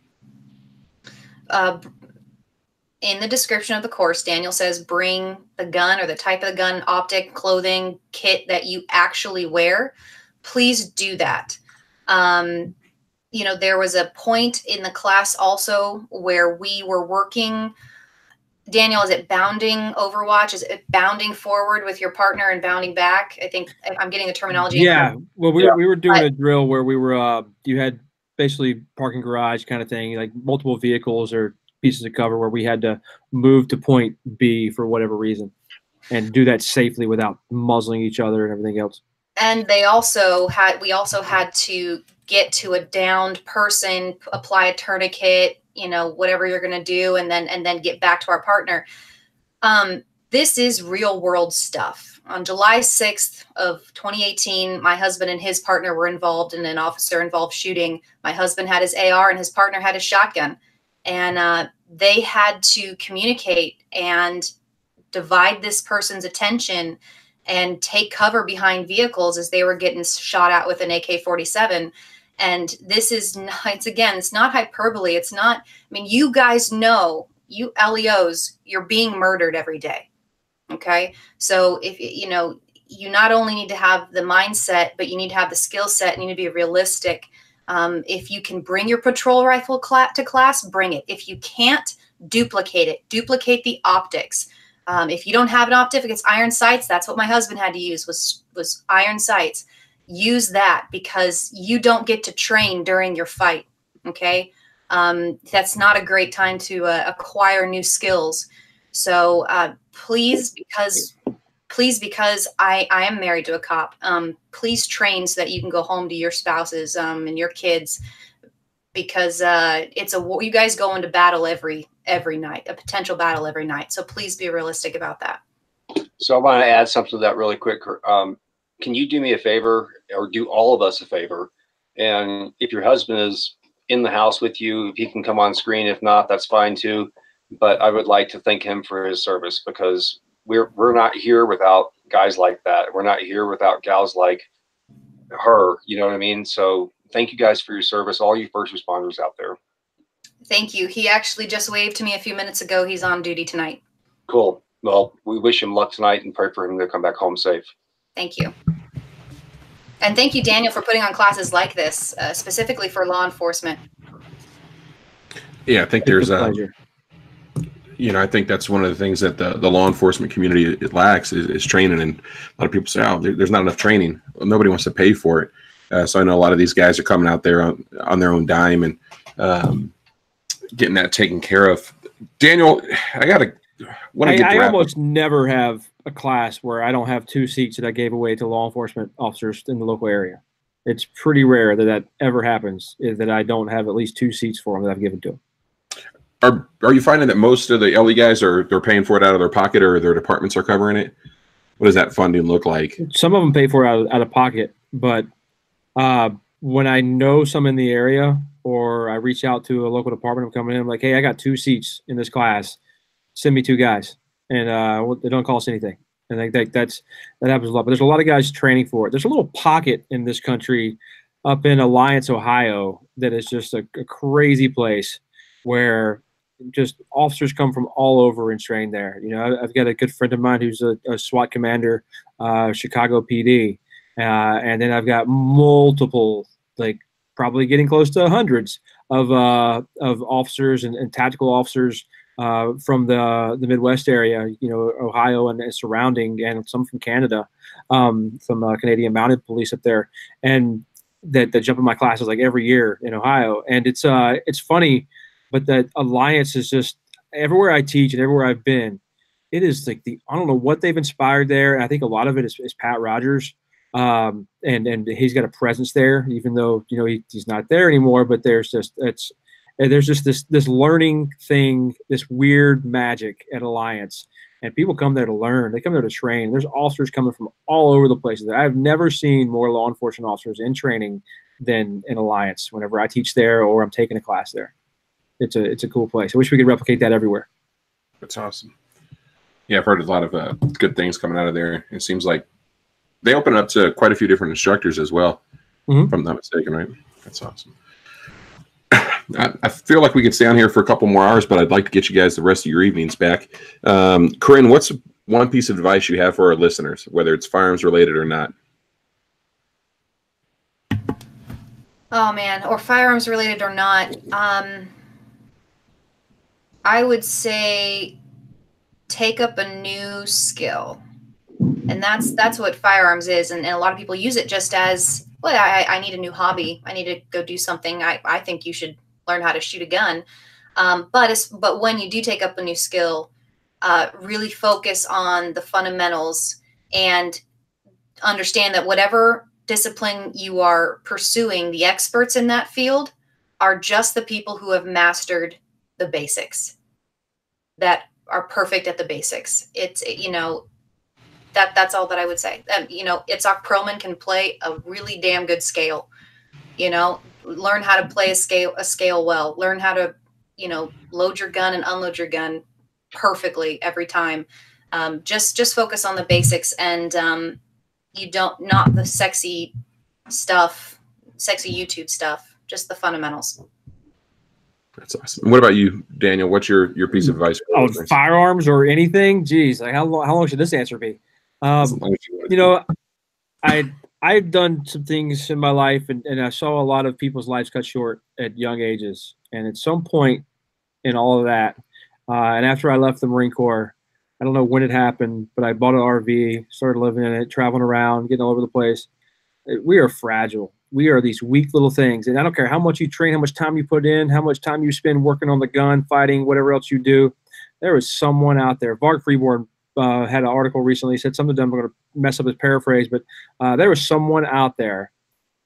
in the description of the course, Daniel says, bring the gun or the type of the gun, optic, clothing, kit that you actually wear. Please do that. You know, there was a point in the class also where we were working. Daniel, is it bounding Overwatch? Is it bounding forward with your partner and bounding back? I think I'm getting the terminology. Yeah. Well, we were doing a drill where we were, you had basically parking garage kind of thing, like multiple vehicles or pieces of cover where we had to move to point B for whatever reason and do that safely without muzzling each other and everything else. And we also had to get to a downed person, apply a tourniquet, you know, whatever you're going to do, and then get back to our partner. This is real world stuff. On July 6th of 2018, my husband and his partner were involved in an officer involved shooting. My husband had his AR and his partner had his shotgun, and they had to communicate and divide this person's attention and take cover behind vehicles as they were getting shot at with an AK-47. And this is not, it's not hyperbole. It's not, I mean, you guys know, you LEOs, you're being murdered every day. Okay. So if, you know, you not only need to have the mindset, but you need to have the skill set, and you need to be realistic. If you can bring your patrol rifle to class, bring it. If you can't, duplicate it. Duplicate the optics. If you don't have an optic, it's iron sights. That's what my husband had to use, was iron sights. Use that, because you don't get to train during your fight. Okay. That's not a great time to acquire new skills. So please, because I am married to a cop, please train so that you can go home to your spouses and your kids, because you guys go into battle every night, a potential battle every night. So please be realistic about that. So I want to add something to that really quick. Can you do me a favor, or do all of us a favor? And if your husband is in the house with you, if he can come on screen, if not, that's fine too. But I would like to thank him for his service, because we're not here without guys like that. We're not here without gals like her. You know what I mean? So thank you guys for your service, all you first responders out there. Thank you. He actually just waved to me a few minutes ago. He's on duty tonight. Cool. Well, we wish him luck tonight and pray for him to come back home safe. Thank you. And thank you, Daniel, for putting on classes like this, specifically for law enforcement. Yeah, I think there's you know, I think that's one of the things that the law enforcement community lacks is training. And a lot of people say, oh, there's not enough training. Well, nobody wants to pay for it. So I know a lot of these guys are coming out there on their own dime and getting that taken care of. Daniel, I almost never have a class where I don't have 2 seats that I gave away to law enforcement officers in the local area. It's pretty rare that ever happens, is that I don't have at least 2 seats for them that I've given to them. Are you finding that most of the LE guys they're paying for it out of their pocket, or their departments are covering it? What does that funding look like? Some of them pay for it out of pocket, but when I know some in the area, or I reach out to a local department, I'm coming in, I'm like, hey, I got 2 seats in this class. Send me 2 guys, and they don't cost anything. And I think that happens a lot. But there's a lot of guys training for it. There's a little pocket in this country up in Alliance, Ohio, that is just a crazy place where just officers come from all over and train there. You know, I've got a good friend of mine who's a SWAT commander, Chicago PD, and then I've got multiple, like probably getting close to hundreds of officers and tactical officers from the Midwest area, you know, Ohio and surrounding, and some from Canada, some Canadian Mounted Police up there, and that jump in my classes like every year in Ohio. And it's funny, but that Alliance is just everywhere I teach and everywhere I've been, it is like I don't know what they've inspired there. And I think a lot of it is Pat Rogers. And he's got a presence there, even though, you know, he's not there anymore, but there's just this learning thing, this weird magic at Alliance, and people come there to learn. They come there to train. There's officers coming from all over the places. I've never seen more law enforcement officers in training than in Alliance whenever I teach there or I'm taking a class there. It's a cool place. I wish we could replicate that everywhere. That's awesome. Yeah, I've heard a lot of good things coming out of there. It seems like they open up to quite a few different instructors as well, if I'm not mistaken, right? That's awesome. I feel like we could stay on here for a couple more hours, but I'd like to get you guys the rest of your evenings back. Corinne, what's one piece of advice you have for our listeners, whether it's firearms related or not? Oh man, or firearms related or not. I would say take up a new skill. And that's what firearms is. And a lot of people use it just as, well, I need a new hobby. I need to go do something. I think you should learn how to shoot a gun. But when you do take up a new skill, really focus on the fundamentals and understand that whatever discipline you are pursuing, the experts in that field are just the people who have mastered the basics, that are perfect at the basics. It's, you know, that's all that I would say. You know, Itzhak Perlman can play a really damn good scale. You know, learn how to play a scale well. Learn how to, you know, load your gun and unload your gun perfectly every time. Just focus on the basics, and not the sexy stuff, sexy YouTube stuff, just the fundamentals. That's awesome. What about you, Daniel? What's your piece of advice? Oh, firearms or anything? Geez, like how long should this answer be? You know, I've done some things in my life, and I saw a lot of people's lives cut short at young ages. And at some point in all of that, and after I left the Marine Corps, I don't know when it happened, but I bought an RV, started living in it, traveling around, getting all over the place. We are fragile. We are these weak little things. And I don't care how much you train, how much time you put in, how much time you spend working on the gun, fighting, whatever else you do. There is someone out there. Varg Freeborn had an article recently, said something that I'm going to mess up his paraphrase, but there was someone out there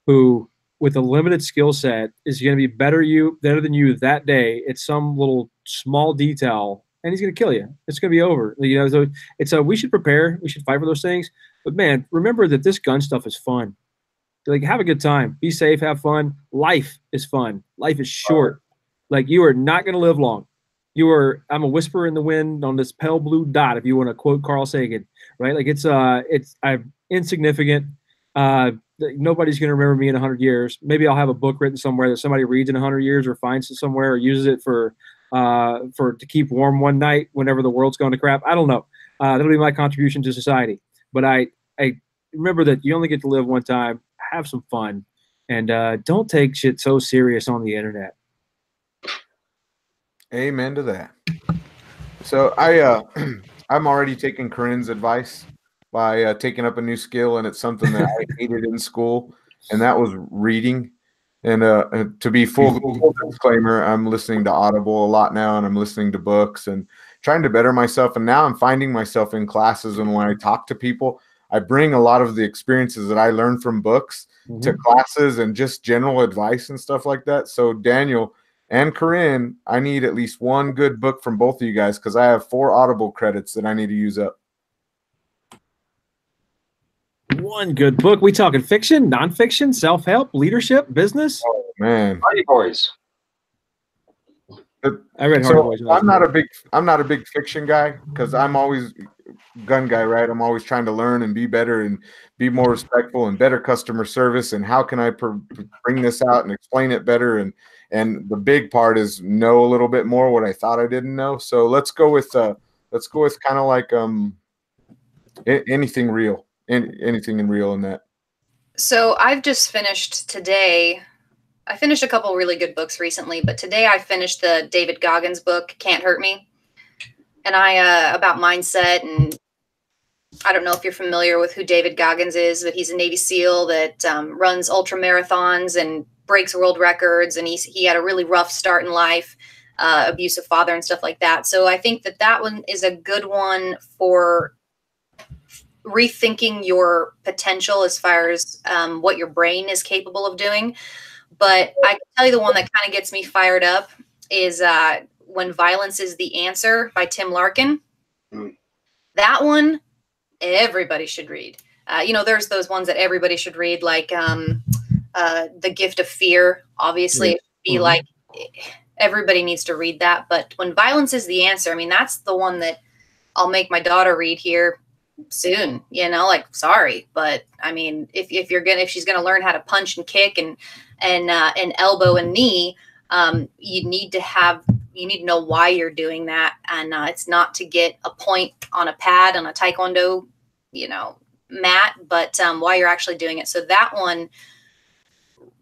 who, with a limited skill set, is going to be better than you that day at some little small detail, and he's going to kill you. It's going to be over. You know, so it's we should prepare. We should fight for those things. But man, remember that this gun stuff is fun. Like, have a good time. Be safe. Have fun. Life is fun. Life is short. Like, you are not going to live long. I'm a whisper in the wind on this pale blue dot, if you want to quote Carl Sagan, right? Like, I'm insignificant. Nobody's going to remember me in 100 years. Maybe I'll have a book written somewhere that somebody reads in 100 years or finds it somewhere or uses it to keep warm one night whenever the world's going to crap. I don't know. That'll be my contribution to society. But I remember that you only get to live one time. Have some fun, and don't take shit so serious on the internet. Amen to that. So I'm already taking Corinne's advice by taking up a new skill, and it's something that I hated in school, and that was reading. And to be full disclaimer, I'm listening to Audible a lot now, and I'm listening to books and trying to better myself. And now I'm finding myself in classes, and when I talk to people, I bring a lot of the experiences that I learned from books to classes and just general advice and stuff like that. So Daniel and Corinne, I need at least one good book from both of you guys, because I have 4 Audible credits that I need to use up. One good book. We talking fiction, nonfiction, self-help, leadership, business? Oh man, Hardy Boys. I read Hardy Boys. I'm not a big fiction guy, because I'm always gun guy, right? I'm always trying to learn and be better and be more respectful and better customer service. And how can I bring this out and explain it better? And the big part is know a little bit more what I thought I didn't know. So let's go with kind of like anything real. Anything in real in that. So I've just finished today. I finished a couple really good books recently, but today I finished the David Goggins book, Can't Hurt Me. And about mindset. And I don't know if you're familiar with who David Goggins is, but he's a Navy SEAL that runs ultra marathons and breaks world records. And he had a really rough start in life, abusive father and stuff like that. So I think that one is a good one for rethinking your potential as far as what your brain is capable of doing. But I can tell you the one that kind of gets me fired up is When Violence is the Answer by Tim Larkin. That one, everybody should read. You know, there's those ones that everybody should read, like The Gift of Fear. Obviously, it should be like everybody needs to read that. But When Violence is the Answer, I mean, that's the one that I'll make my daughter read here soon. You know, like, sorry, but I mean, if she's gonna learn how to punch and kick and elbow and knee, You need to know why you're doing that. And it's not to get a point on a pad on a Taekwondo, mat, but why you're actually doing it. So that one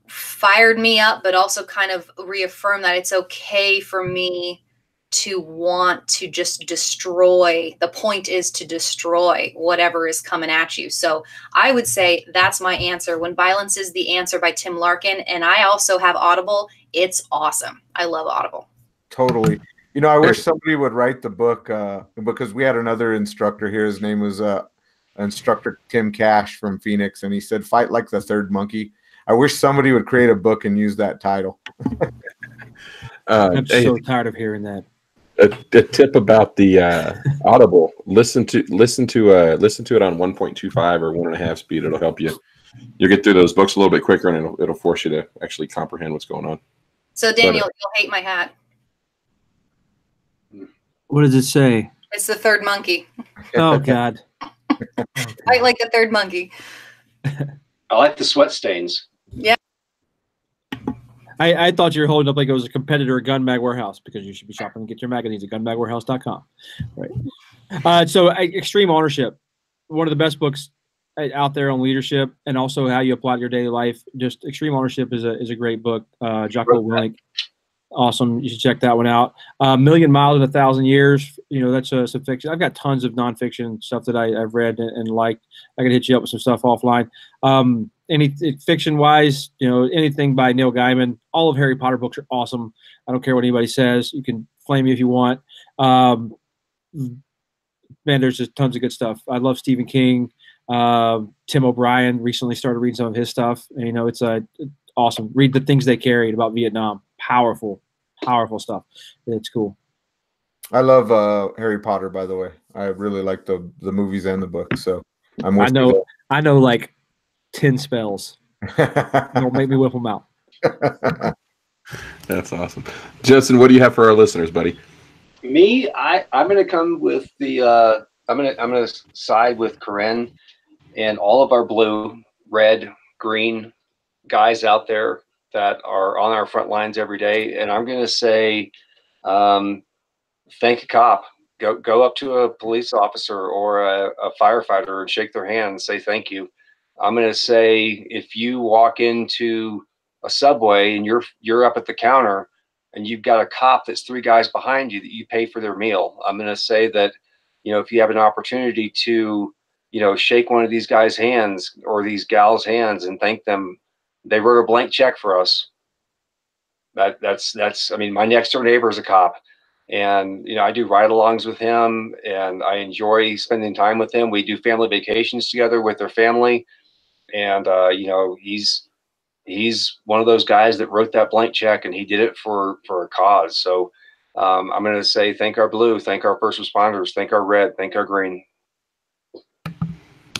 fired me up, but also kind of reaffirmed that it's okay for me to want to just destroy. The point is to destroy whatever is coming at you. So I would say that's my answer. When Violence is the Answer by Tim Larkin. And I also have Audible. It's awesome. I love Audible. Totally. I wish somebody would write the book because we had another instructor here. His name was Instructor Tim Cash from Phoenix. And he said, "Fight like the third monkey." I wish somebody would create a book and use that title. I'm so tired of hearing that. A tip about the Audible: listen to it on 1.25 or 1.5 speed. It'll help you. You'll get through those books a little bit quicker, and it'll force you to actually comprehend what's going on. So Daniel, you'll hate my hat. What does it say? It's the third monkey. Oh God! Fight like the third monkey. I like the sweat stains. Yeah. I thought you were holding up like it was a competitor at Gun Mag Warehouse, because you should be shopping and get your magazines at gunmagwarehouse.com. Right. So Extreme Ownership, one of the best books out there on leadership and also how you apply to your daily life. Just Extreme Ownership is a great book. Jocko Willink, awesome. You should check that one out. Million Miles in 1,000 Years. That's some fiction. I've got tons of nonfiction stuff that I've read and liked. I can hit you up with some stuff offline. Any fiction wise, anything by Neil Gaiman. All of Harry Potter books are awesome. I don't care what anybody says. You can flame me if you want. Man, there's just tons of good stuff. I love Stephen King. Tim O'Brien, recently started reading some of his stuff. And, it's awesome. Read The Things They Carried about Vietnam. Powerful stuff. It's cool. I love Harry Potter, by the way. I really like the movies and the books. So I know like 10 spells. Don't make me whip them out. That's awesome. Justin, what do you have for our listeners, buddy? Me, I'm going to come with the I'm going to side with Corinne and all of our blue, red, green guys out there that are on our front lines every day. And I'm going to say, thank a cop. Go up to a police officer or a firefighter and shake their hand and say thank you. I'm going to say, if you walk into a Subway and you're up at the counter and you've got a cop that's 3 guys behind you that you pay for their meal, I'm going to say that, if you have an opportunity to, shake one of these guys' hands or these gals' hands and thank them, they wrote a blank check for us. That's I mean, my next door neighbor is a cop, and I do ride-alongs with him, and I enjoy spending time with him. We do family vacations together with their family, and he's one of those guys that wrote that blank check, and he did it for a cause. So I'm going to say thank our blue, thank our first responders, thank our red, thank our green.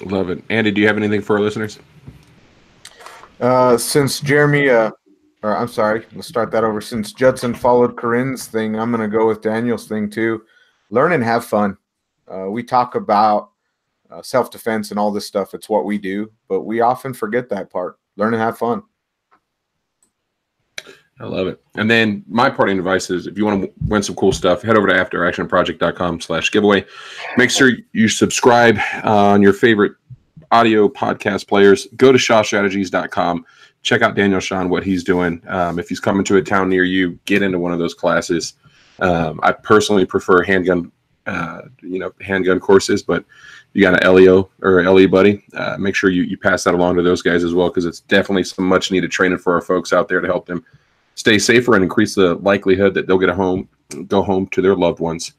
Love it. Andy, do you have anything for our listeners? Since Jeremy, let's start that over. Since Judson followed Corinne's thing, I'm going to go with Daniel's thing too. Learn and have fun. We talk about self-defense and all this stuff. It's what we do, but we often forget that part. Learn and have fun. I love it. And then my parting advice is, if you want to win some cool stuff, head over to afteractionproject.com/giveaway. Make sure you subscribe on your favorite audio podcast players. Go to shawstrategies.com. Check out Daniel Shaw, what he's doing. If he's coming to a town near you, get into one of those classes. I personally prefer handgun courses, but you got an LEO or LE buddy, make sure you pass that along to those guys as well, because it's definitely some much needed training for our folks out there to help them stay safer and increase the likelihood that they'll go home to their loved ones.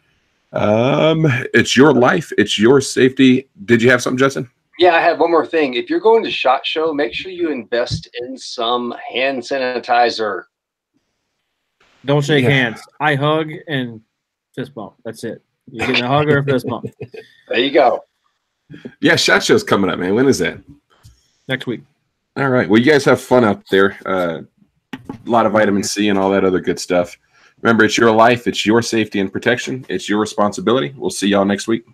It's your life. It's your safety. Did you have something, Justin? Yeah, I have one more thing. If you're going to SHOT Show, make sure you invest in some hand sanitizer. Don't shake hands. I hug and fist bump. That's it. You're getting a hug or a fist bump. There you go. Yeah, SHOT Show's coming up, man. When is that? Next week. All right. Well, you guys have fun out there. A lot of vitamin C and all that other good stuff. Remember, it's your life. It's your safety and protection. It's your responsibility. We'll see y'all next week.